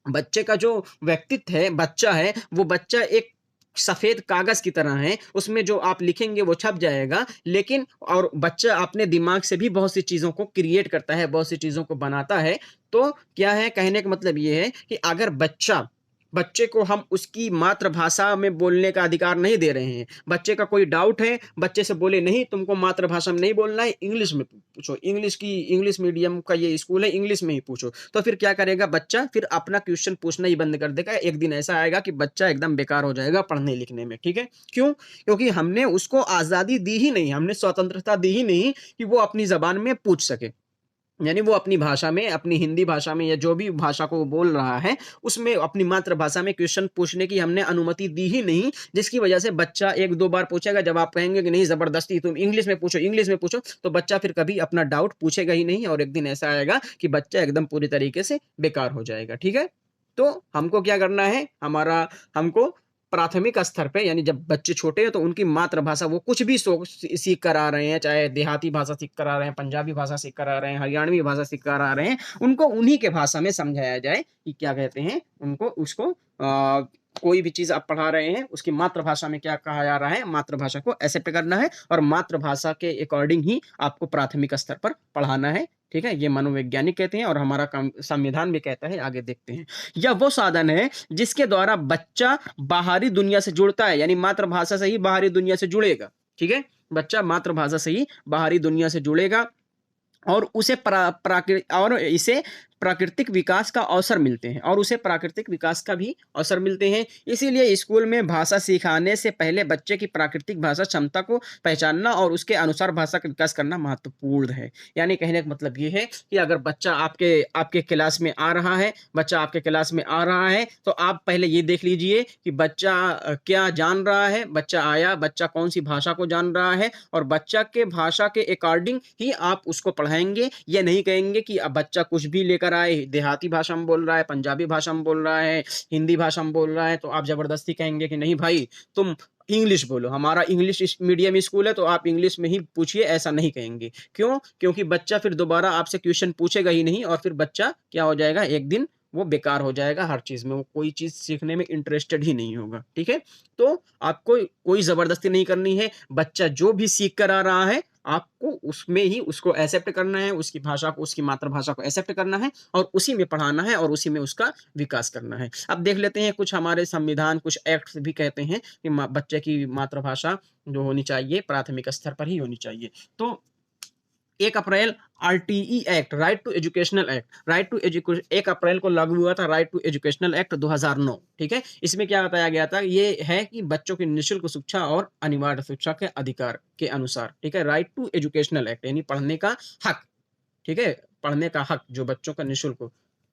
S1: बच्चे का जो व्यक्तित्व है, बच्चा है, वो बच्चा एक सफेद कागज की तरह है, उसमें जो आप लिखेंगे वो छप जाएगा, लेकिन और बच्चा अपने दिमाग से भी बहुत सी चीजों को क्रिएट करता है, बहुत सी चीजों को बनाता है। तो क्या है, कहने का मतलब ये है कि अगर बच्चे को हम उसकी मातृभाषा में बोलने का अधिकार नहीं दे रहे हैं, बच्चे का कोई डाउट है, बच्चे से बोले नहीं तुमको मातृभाषा में नहीं बोलना है, इंग्लिश में पूछो, इंग्लिश मीडियम का ये स्कूल है, इंग्लिश में ही पूछो, तो फिर क्या करेगा बच्चा, फिर अपना क्वेश्चन पूछना ही बंद कर देगा। एक दिन ऐसा आएगा कि बच्चा एकदम बेकार हो जाएगा पढ़ने लिखने में। ठीक है, क्यों? क्योंकि हमने उसको आजादी दी ही नहीं, हमने स्वतंत्रता दी ही नहीं कि वो अपनी जबान में पूछ सके। यानी वो अपनी भाषा में, अपनी हिंदी भाषा में या जो भी भाषा को वो बोल रहा है उसमें अपनी मातृभाषा में क्वेश्चन पूछने की हमने अनुमति दी ही नहीं, जिसकी वजह से बच्चा एक दो बार पूछेगा, जब आप कहेंगे कि नहीं जबरदस्ती तुम इंग्लिश में पूछो, इंग्लिश में पूछो, तो बच्चा फिर कभी अपना डाउट पूछेगा ही नहीं, और एक दिन ऐसा आएगा कि बच्चा एकदम पूरी तरीके से बेकार हो जाएगा। ठीक है, तो हमको क्या करना है, हमको प्राथमिक स्तर पे, यानी जब बच्चे छोटे हैं तो उनकी मातृभाषा, वो कुछ भी सीख कर आ रहे हैं, चाहे देहाती भाषा सीख कर आ रहे हैं, पंजाबी भाषा सीख कर आ रहे हैं, हरियाणवी भाषा सीख कर आ रहे हैं, उनको उन्हीं के भाषा में समझाया जाए कि क्या कहते हैं उनको, उसको कोई भी चीज आप पढ़ा रहे हैं उसकी मातृभाषा में क्या कहा जा रहा है, मातृभाषा को एक्सेप्ट करना है और मातृभाषा के अकॉर्डिंग ही आपको प्राथमिक स्तर पर पढ़ाना है। ठीक है, ये मनोवैज्ञानिक कहते हैं और हमारा संविधान भी कहता है। आगे देखते हैं, यह वो साधन है जिसके द्वारा बच्चा बाहरी दुनिया से जुड़ता है, यानी मातृभाषा से ही बाहरी दुनिया से जुड़ेगा। ठीक है, बच्चा मातृभाषा से ही बाहरी दुनिया से जुड़ेगा और इसे प्राकृतिक विकास का अवसर मिलते हैं, और उसे प्राकृतिक विकास का भी अवसर मिलते हैं। इसीलिए स्कूल में भाषा सिखाने से पहले बच्चे की प्राकृतिक भाषा क्षमता को पहचानना और उसके अनुसार भाषा का विकास करना महत्वपूर्ण है। यानी कहने का मतलब ये है कि अगर बच्चा आपके क्लास में आ रहा है, तो आप पहले ये देख लीजिए कि बच्चा क्या जान रहा है, बच्चा आया, बच्चा कौन सी भाषा को जान रहा है, और बच्चा के भाषा के अकॉर्डिंग ही आप उसको पढ़ाएंगे। ये नहीं कहेंगे कि अब बच्चा कुछ भी लेकर आए, देहाती भाषा में बोल रहा है, पंजाबी भाषा में बोल रहा है, हिंदी भाषा में बोल रहा है, तो आप जबरदस्ती कहेंगे कि नहीं भाई तुम इंग्लिश बोलो, हमारा इंग्लिश मीडियम स्कूल है तो आप इंग्लिश में ही पूछिए, ऐसा नहीं कहेंगे। क्यों? क्योंकि बच्चा फिर दोबारा आपसे क्वेश्चन पूछेगा ही नहीं और फिर बच्चा क्या हो जाएगा, एक दिन वो बेकार हो जाएगा हर चीज़ में, वो कोई चीज़ सीखने में इंटरेस्टेड ही नहीं होगा, ठीक है? तो आपको कोई ज़बरदस्ती नहीं करनी है, बच्चा जो भी सीख कर आ रहा है, आपको उसमें ही उसको एक्सेप्ट करना है, उसकी भाषा को, उसकी मातृभाषा को एक्सेप्ट करना है और उसी में पढ़ाना है और उसी में उसका विकास करना है। अब देख लेते हैं कुछ हमारे संविधान, कुछ एक्ट्स भी कहते हैं कि बच्चे की मातृभाषा जो होनी चाहिए प्राथमिक स्तर पर ही होनी चाहिए। तो 1 अप्रैल RTE act, right to educational act, 1 अप्रैल को लागू हुआ था राइट टू एजुकेशनल एक्ट 2009, ठीक है? इसमें क्या बताया गया था, ये है कि बच्चों की निःशुल्क शिक्षा और अनिवार्य शिक्षा के अधिकार के अनुसार, ठीक है? राइट टू एजुकेशनल एक्ट यानी पढ़ने का हक, ठीक है? पढ़ने का हक जो बच्चों का निःशुल्क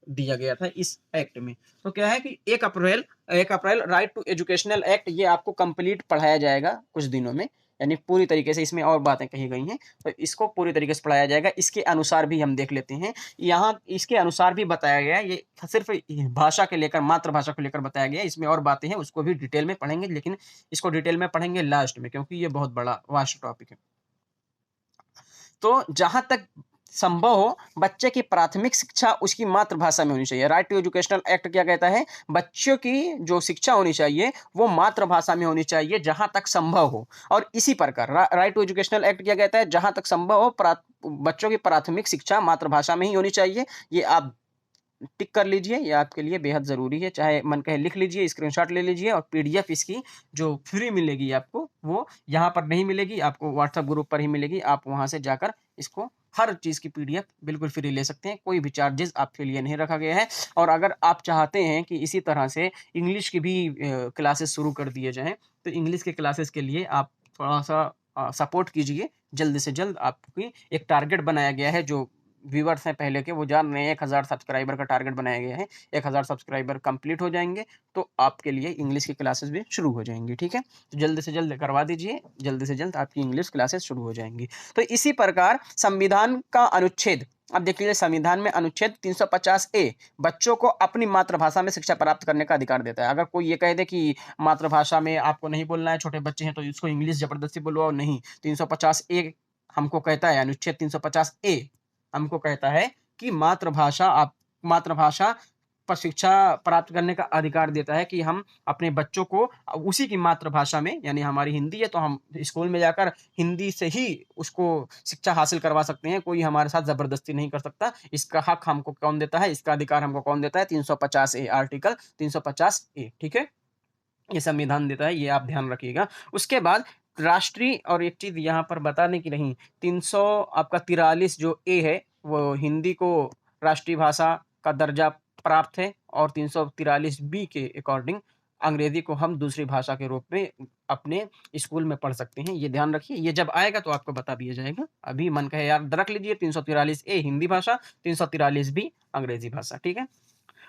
S1: दिया गया था इस एक्ट में। तो क्या है कि 1 April right to educational act ये आपको कंप्लीट पढ़ाया जाएगा कुछ दिनों में, यानी पूरी तरीके से इसमें और बातें कही गई हैं, तो इसको पूरी तरीके से पढ़ाया जाएगा। इसके अनुसार भी हम देख लेते हैं, यहाँ इसके अनुसार भी बताया गया है, ये सिर्फ़ भाषा के लेकर, मातृभाषा को लेकर बताया गया है, इसमें और बातें हैं, उसको भी डिटेल में पढ़ेंगे, लेकिन इसको डिटेल में पढ़ेंगे लास्ट में क्योंकि ये बहुत बड़ा वास्ट टॉपिक है। तो जहाँ तक संभव हो बच्चे की प्राथमिक शिक्षा उसकी मातृभाषा में होनी चाहिए। राइट टू एजुकेशनल एक्ट क्या कहता है? बच्चों की जो शिक्षा होनी चाहिए वो मातृभाषा में होनी चाहिए जहाँ तक संभव हो। और इसी प्रकार राइट टू एजुकेशनल एक्ट क्या कहता है? जहाँ तक संभव हो बच्चों की प्राथमिक शिक्षा मातृभाषा में ही होनी चाहिए। ये आप टिक कर लीजिए, ये आपके लिए बेहद ज़रूरी है। चाहे मन कहे लिख लीजिए, स्क्रीनशॉट ले लीजिए और पीडीएफ इसकी जो फ्री मिलेगी आपको, वो यहाँ पर नहीं मिलेगी, आपको व्हाट्सएप ग्रुप पर ही मिलेगी। आप वहाँ से जाकर इसको हर चीज़ की पीडीएफ बिल्कुल फ्री ले सकते हैं, कोई भी चार्जेज़ आपके लिए नहीं रखा गया है। और अगर आप चाहते हैं कि इसी तरह से इंग्लिश की भी क्लासेस शुरू कर दिए जाएँ, तो इंग्लिश के क्लासेस के लिए आप थोड़ा-सा सपोर्ट कीजिए। जल्द से जल्द आपकी एक टारगेट बनाया गया है, जो व्यूअर्स हैं पहले के वो जान रहे हैं, 1000 सब्सक्राइबर का टारगेट बनाया गया है। 1000 सब्सक्राइबर कंप्लीट हो जाएँगे तो आपके लिए इंग्लिश की क्लासेस भी शुरू हो जाएँगी, ठीक है? तो जल्द से जल्द करवा दीजिए, जल्द से जल्द आपकी इंग्लिश क्लासेस शुरू हो जाएँगी। तो इसी प्रकार संविधान का अनुच्छेद, अब देख लीजिए संविधान में अनुच्छेद 350 ए बच्चों को अपनी मातृभाषा में शिक्षा प्राप्त करने का अधिकार देता है। अगर कोई ये कह दे कि मातृभाषा में आपको नहीं बोलना है, छोटे बच्चे हैं तो इसको इंग्लिश ज़बरदस्ती बुलवाओ, नहीं। 350 ए हमको कहता है, अनुच्छेद 350 ए हमको कहता है कि मातृभाषा पर शिक्षा प्राप्त करने का अधिकार देता है कि हम अपने बच्चों को उसी की मातृभाषा में, यानी हमारी हिंदी है तो हम स्कूल में जाकर हिंदी से ही उसको शिक्षा हासिल करवा सकते हैं। कोई हमारे साथ ज़बरदस्ती नहीं कर सकता। इसका हक हमको कौन देता है? इसका अधिकार हमको कौन देता है? 350 ए, आर्टिकल 350 ए, ठीक है? ये संविधान देता है, ये आप ध्यान रखिएगा। उसके बाद राष्ट्रीय, और एक चीज़ यहाँ पर बताने की रही, 300 आपका 43 जो ए है, वो हिंदी को राष्ट्रीय भाषा का दर्जा प्राप्त है और 343 बी के अकॉर्डिंग अंग्रेज़ी को हम दूसरी भाषा के रूप में अपने स्कूल में पढ़ सकते हैं। ये ध्यान रखिए, ये जब आएगा तो आपको बता दिया जाएगा। अभी मन कहे याद रख लीजिए, 343 ए हिंदी भाषा, 343 बी अंग्रेज़ी भाषा, ठीक है?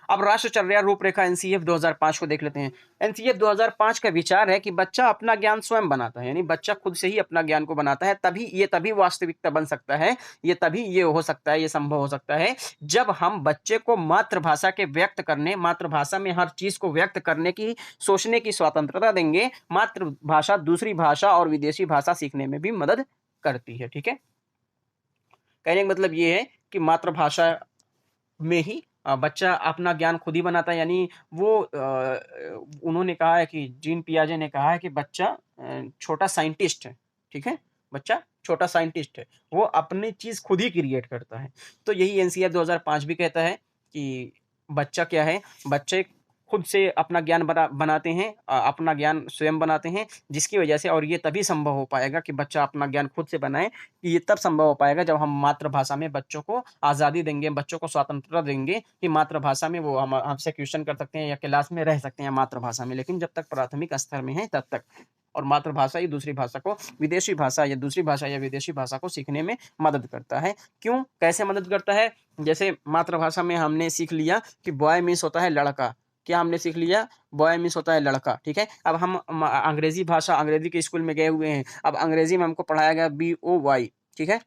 S1: अब राष्ट्रचर्या रूपरेखा एनसीएफ 2005 को देख लेते हैं। एनसीएफ 2005 का विचार है कि बच्चा अपना ज्ञान स्वयं बनाता है, यानी बच्चा खुद से ही अपना ज्ञान को बनाता है, तभी वास्तविकता बन सकता है, तभी ये हो सकता है, ये संभव हो सकता है, जब हम बच्चे को मातृभाषा के व्यक्त करने, मातृभाषा में हर चीज़ को व्यक्त करने की, सोचने की स्वतंत्रता देंगे। मातृभाषा दूसरी भाषा और विदेशी भाषा सीखने में भी मदद करती है, ठीक है? कहने का मतलब ये है कि मातृभाषा में ही बच्चा अपना ज्ञान खुद ही बनाता है, यानी वो उन्होंने कहा है कि जीन पियाजे ने कहा है कि बच्चा छोटा साइंटिस्ट है, ठीक है? बच्चा छोटा साइंटिस्ट है, वो अपनी चीज़ खुद ही क्रिएट करता है। तो यही एनसीईआरटी 2005 भी कहता है कि बच्चा क्या है, बच्चे खुद से अपना ज्ञान बनाते हैं, अपना ज्ञान स्वयं बनाते हैं, जिसकी वजह से, और ये तभी संभव हो पाएगा कि बच्चा अपना ज्ञान खुद से बनाए, कि ये तब संभव हो पाएगा जब हम मातृभाषा में बच्चों को आज़ादी देंगे, बच्चों को स्वतंत्रता देंगे कि मातृभाषा में वो हम हमसे क्वेश्चन कर सकते हैं या क्लास में रह सकते हैं मातृभाषा में, लेकिन जब तक प्राथमिक स्तर में है तब तक। और मातृभाषा ही दूसरी भाषा को, विदेशी भाषा या दूसरी भाषा या विदेशी भाषा को सीखने में मदद करता है। क्यों? कैसे मदद करता है? जैसे मातृभाषा में हमने सीख लिया कि बॉय मीन्स होता है लड़का। क्या हमने सीख लिया? बॉय मीन्स होता है लड़का, ठीक है? अब हम अंग्रेजी भाषा, अंग्रेजी के स्कूल में गए हुए हैं, अब अंग्रेजी में हमको पढ़ाया गया BOY, ठीक है?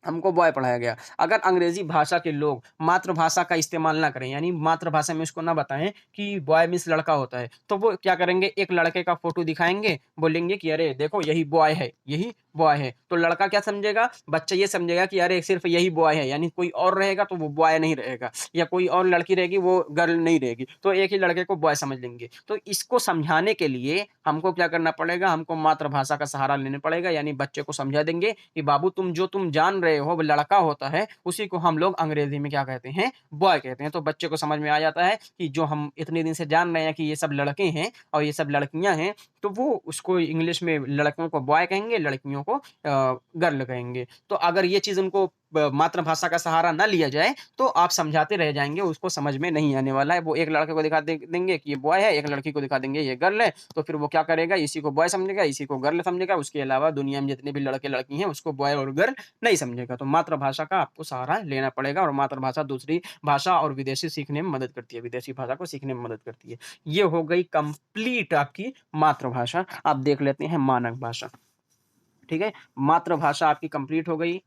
S1: हमको बॉय पढ़ाया गया। अगर अंग्रेज़ी भाषा के लोग मातृभाषा का इस्तेमाल ना करें, यानी मातृभाषा में उसको ना बताएँ कि बॉय मीन्स लड़का होता है, तो वो क्या करेंगे, एक लड़के का फ़ोटो दिखाएँगे, बोलेंगे कि अरे देखो यही बॉय है, यही बॉय है। तो लड़का क्या समझेगा? बच्चा ये समझेगा कि अरे सिर्फ़ यही बॉय है, यानी कोई और रहेगा तो वो बॉय नहीं रहेगा, या कोई और लड़की रहेगी वो गर्ल नहीं रहेगी, तो एक ही लड़के को बॉय समझ लेंगे। तो इसको समझाने के लिए हमको क्या करना पड़ेगा? हमको मातृभाषा का सहारा लेना पड़ेगा, यानी बच्चे को समझा देंगे कि बाबू तुम जान रहे हो वो लड़का होता है, उसी को हम लोग अंग्रेजी में क्या कहते हैं, बॉय कहते हैं। तो बच्चे को समझ में आ जाता है कि जो हम इतने दिन से जान रहे हैं कि ये सब लड़के हैं और ये सब लड़कियां हैं, तो वो उसको इंग्लिश में लड़कों को बॉय कहेंगे, लड़कियों को गर्ल कहेंगे। तो अगर ये चीज उनको मातृभाषा का सहारा ना लिया जाए तो आप समझाते रह जाएंगे, उसको समझ में नहीं आने वाला है। वो एक लड़के को देंगे कि ये बॉय है, एक लड़की को दिखा देंगे ये गर्ल है, तो फिर वो क्या करेगा, इसी को बॉय समझेगा, इसी को गर्ल समझेगा, उसके अलावा दुनिया में जितने भी लड़के लड़की हैं उसको बॉय और गर्ल नहीं समझेगा। तो मातृभाषा का आपको सहारा लेना पड़ेगा, और मातृभाषा दूसरी भाषा और विदेशी सीखने में मदद करती है, विदेशी भाषा को सीखने में मदद करती है। ये हो गई कंप्लीट आपकी मातृभाषा। आप देख लेते हैं मानक भाषा। ठीक है, मातृभाषा आपकी कंप्लीट हो गई।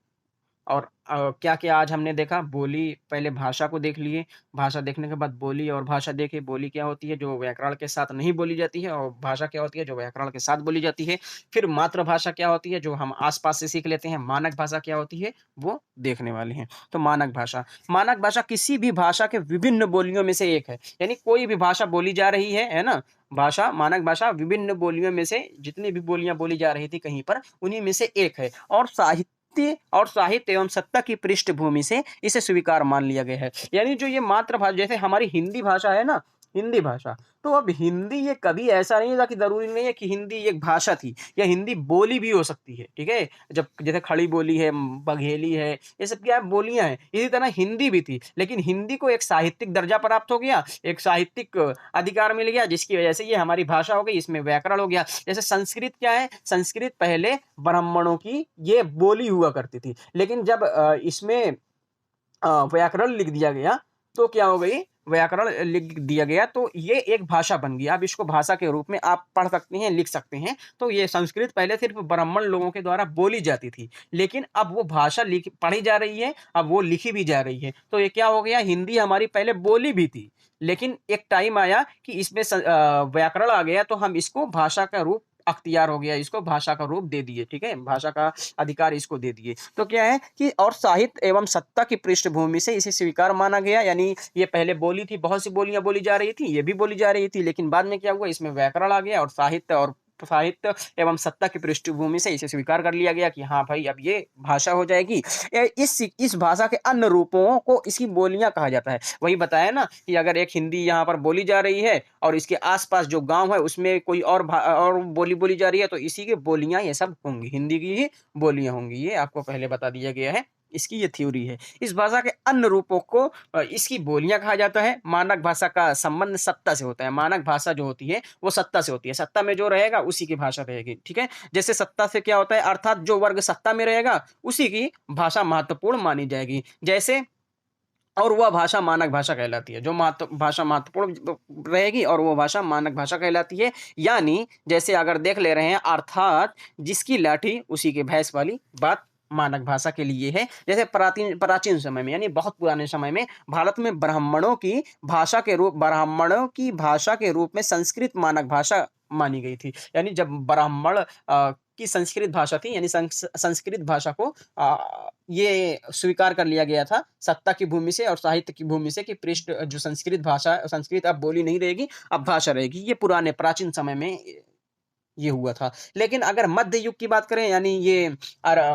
S1: और क्या-क्या आज हमने देखा, बोली, पहले भाषा को देख लिए, भाषा देखने के बाद बोली और भाषा देखे। बोली क्या होती है, जो व्याकरण के साथ नहीं बोली जाती है, और भाषा क्या होती है, जो व्याकरण के साथ बोली जाती है। फिर मातृभाषा क्या होती है, जो हम आस-पास से सीख लेते हैं। मानक भाषा क्या होती है, वो देखने वाले हैं। तो मानक भाषा किसी भी भाषा के विभिन्न बोलियों में से एक है। यानी कोई भी भाषा बोली जा रही है ना? मानक भाषा विभिन्न बोलियों में से जितनी भी बोलियाँ बोली जा रही थी कहीं पर, उन्हीं में से एक है, और साहित्य एवं सत्ता की पृष्ठभूमि से इसे स्वीकार मान लिया गया है। यानी जो ये मातृभाषा, जैसे हमारी हिंदी भाषा है ना, हिंदी भाषा, तो अब हिंदी ये कभी ऐसा नहीं था कि ज़रूरी नहीं है कि हिंदी एक भाषा थी, या हिंदी बोली भी हो सकती है, ठीक है? जब जैसे खड़ी बोली है, बघेली है, ये सब क्या है, बोलियाँ हैं। इसी तरह हिंदी भी थी, लेकिन हिंदी को एक साहित्यिक दर्जा प्राप्त हो गया, एक साहित्यिक अधिकार मिल गया, जिसकी वजह से ये हमारी भाषा हो गई, इसमें व्याकरण हो गया। जैसे संस्कृत क्या है, संस्कृत पहले ब्राह्मणों की ये बोली हुआ करती थी, लेकिन जब इसमें व्याकरण लिख दिया गया, तो क्या हो गई, व्याकरण लिख दिया गया तो ये एक भाषा बन गई। अब इसको भाषा के रूप में आप पढ़ सकते हैं, लिख सकते हैं। तो ये संस्कृत पहले सिर्फ ब्राह्मण लोगों के द्वारा बोली जाती थी, लेकिन अब वो भाषा लिख पढ़ी जा रही है, अब वो लिखी भी जा रही है। तो ये क्या हो गया, हिंदी हमारी पहले बोली भी थी, लेकिन एक टाइम आया कि इसमें व्याकरण आ गया, तो हम इसको भाषा का रूप अख्तियार हो गया, इसको भाषा का रूप दे दिए, ठीक है? भाषा का अधिकार इसको दे दिए। तो क्या है कि और साहित्य एवं सत्ता की पृष्ठभूमि से इसे स्वीकार माना गया, यानी ये पहले बोली थी, बहुत सी बोलियां बोली जा रही थी, ये भी बोली जा रही थी, लेकिन बाद में क्या हुआ, इसमें व्याकरण आ गया, और साहित्य एवं सत्ता की पृष्ठभूमि से इसे स्वीकार कर लिया गया कि हाँ भाई अब ये भाषा हो जाएगी। इस भाषा के अन्य रूपों को इसकी बोलियां कहा जाता है। वही बताया ना कि अगर एक हिंदी यहाँ पर बोली जा रही है और इसके आसपास जो गांव है उसमें कोई और बोली बोली जा रही है, तो इसी की बोलियां ये सब होंगी, हिंदी की ही बोलियां होंगी। ये आपको पहले बता दिया गया है, इसकी ये थ्योरी है। इस भाषा के अन्य रूपों को इसकी बोलियां कहा जाता है। मानक भाषा का संबंध सत्ता से होता है। मानक भाषा जो होती है वो सत्ता से होती है, सत्ता में जो रहेगा उसी की भाषा रहेगी, ठीक है? जैसे सत्ता से क्या होता है, अर्थात जो वर्ग सत्ता में रहेगा उसी की भाषा महत्वपूर्ण मानी जाएगी। जैसे, और वह भाषा मानक भाषा कहलाती है, जो भाषा महत्वपूर्ण रहेगी और वो भाषा मानक भाषा कहलाती है। यानी जैसे अगर देख ले रहे हैं, अर्थात जिसकी लाठी उसी के भैंस वाली बात मानक भाषा के लिए है। जैसे प्राचीन प्राचीन समय में, यानी बहुत पुराने समय में, भारत में ब्राह्मणों की भाषा के रूप में संस्कृत मानक भाषा मानी गई थी। यानी जब ब्राह्मण की संस्कृत भाषा थी, यानी संस्कृत भाषा को ये स्वीकार कर लिया गया था सत्ता की भूमि से और साहित्य की भूमि से, कि पृष्ठ जो संस्कृत अब बोली नहीं रहेगी, अब भाषा रहेगी। ये पुराने प्राचीन समय में ये हुआ था। लेकिन अगर मध्य युग की बात करें, यानी ये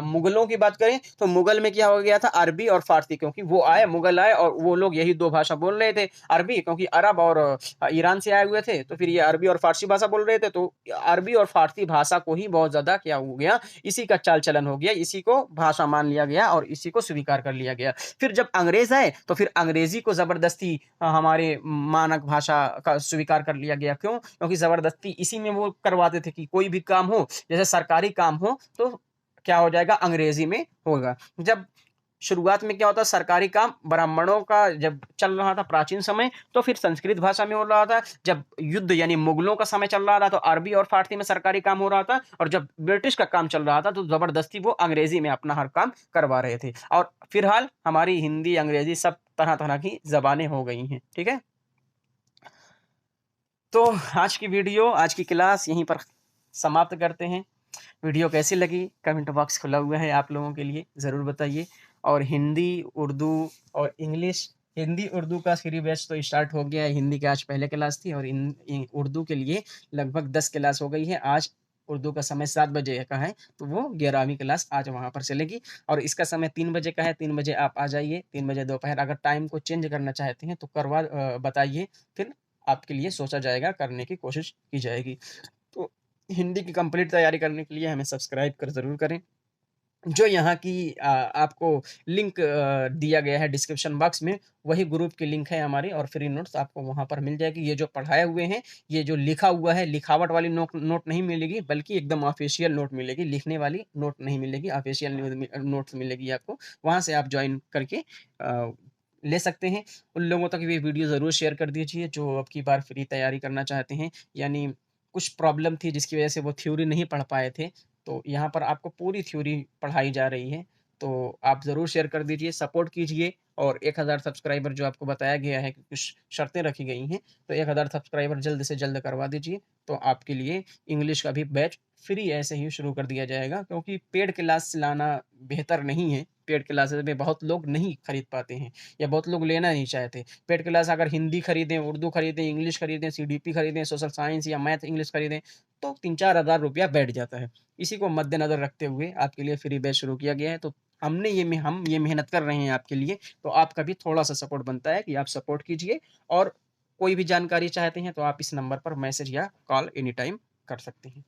S1: मुगलों की बात करें, तो मुगल में क्या हो गया था, अरबी और फारसी, क्योंकि मुगल आए और वो लोग यही दो भाषा बोल रहे थे। अरबी क्योंकि अरब और ईरान से आए हुए थे, तो फिर ये अरबी और फारसी भाषा बोल रहे थे, तो अरबी और फारसी भाषा को ही बहुत ज्यादा क्या हो गया, इसी का चाल चलन हो गया, इसी को भाषा मान लिया गया और इसी को स्वीकार कर लिया गया। फिर जब अंग्रेज आए तो फिर अंग्रेजी को जबरदस्ती हमारे मानक भाषा का स्वीकार कर लिया गया। क्यों? क्योंकि जबरदस्ती इसी में वो करवाते थे कि कोई भी काम हो, जैसे सरकारी काम हो, तो क्या हो जाएगा, अंग्रेजी में होगा। जब शुरुआत में क्या होता है, सरकारी काम ब्राह्मणों का जब चल रहा था प्राचीन समय, तो फिर संस्कृत भाषा में हो रहा था। जब युद्ध यानी मुगलों का समय चल रहा था तो अरबी और फारसी में सरकारी काम हो रहा था, और जब ब्रिटिश का काम चल रहा था तो जबरदस्ती वो अंग्रेजी में अपना हर काम करवा रहे थे। और फिलहाल हमारी हिंदी, अंग्रेजी सब तरह-तरह की ज़बानें हो गई हैं, ठीक है? तो आज की वीडियो, आज की क्लास यहीं पर समाप्त करते हैं। वीडियो कैसी लगी कमेंट बॉक्स खुला हुआ है आप लोगों के लिए, ज़रूर बताइए। और हिंदी, उर्दू और इंग्लिश, हिंदी उर्दू का फ्री बैच तो स्टार्ट हो गया है। हिंदी की आज पहले क्लास थी और उर्दू के लिए लगभग 10 क्लास हो गई है। आज उर्दू का समय 7 बजे का है, तो वो 11वीं क्लास आज वहाँ पर चलेगी। और इसका समय 3 बजे का है, 3 बजे आप आ जाइए, 3 बजे दोपहर। अगर टाइम को चेंज करना चाहते हैं तो बताइए, फिर आपके लिए सोचा जाएगा, करने की कोशिश की जाएगी। तो हिंदी की कंप्लीट तैयारी करने के लिए हमें सब्सक्राइब कर ज़रूर करें। जो यहाँ की आपको लिंक दिया गया है डिस्क्रिप्शन बॉक्स में, वही ग्रुप की लिंक है हमारी, और फ्री नोट्स आपको वहाँ पर मिल जाएगी। ये जो पढ़ाए हुए हैं, ये जो लिखा हुआ है, लिखावट वाली नोट नहीं मिलेगी, बल्कि एकदम ऑफिशियल नोट मिलेगी। लिखने वाली नोट नहीं मिलेगी, ऑफिशियल नोट्स मिलेगी आपको। वहाँ से आप जॉइन करके ले सकते हैं। उन लोगों तक ये वीडियो ज़रूर शेयर कर दीजिए जो अब की बार फ्री तैयारी करना चाहते हैं, यानी कुछ प्रॉब्लम थी जिसकी वजह से वो थ्योरी नहीं पढ़ पाए थे। तो यहाँ पर आपको पूरी थ्योरी पढ़ाई जा रही है। तो आप ज़रूर शेयर कर दीजिए, सपोर्ट कीजिए। और 1000 सब्सक्राइबर जो आपको बताया गया है कि कुछ शर्तें रखी गई हैं, तो 1000 सब्सक्राइबर जल्द से जल्द करवा दीजिए। तो आपके लिए इंग्लिश का भी बैच फ्री ऐसे ही शुरू कर दिया जाएगा, क्योंकि पेड क्लास लाना बेहतर नहीं है। पेड क्लासेस में बहुत लोग नहीं खरीद पाते हैं, या बहुत लोग लेना नहीं चाहते। पेड क्लास अगर हिंदी खरीदें, उर्दू खरीदें, इंग्लिश खरीदें, सीडीपी खरीदें, सोशल साइंस या मैथ इंग्लिश खरीदें, तो 3-4 हज़ार रुपया बैठ जाता है। इसी को मद्देनज़र रखते हुए आपके लिए फ्री बैच शुरू किया गया है। तो हम ये मेहनत कर रहे हैं आपके लिए, तो आपका भी थोड़ा-सा सपोर्ट बनता है कि आप सपोर्ट कीजिए। और कोई भी जानकारी चाहते हैं तो आप इस नंबर पर मैसेज या कॉल एनी टाइम कर सकते हैं।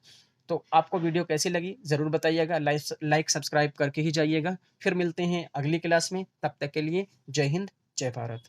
S1: तो आपको वीडियो कैसी लगी ज़रूर बताइएगा, लाइक सब्सक्राइब करके ही जाइएगा। फिर मिलते हैं अगली क्लास में, तब तक के लिए जय हिंद, जय भारत।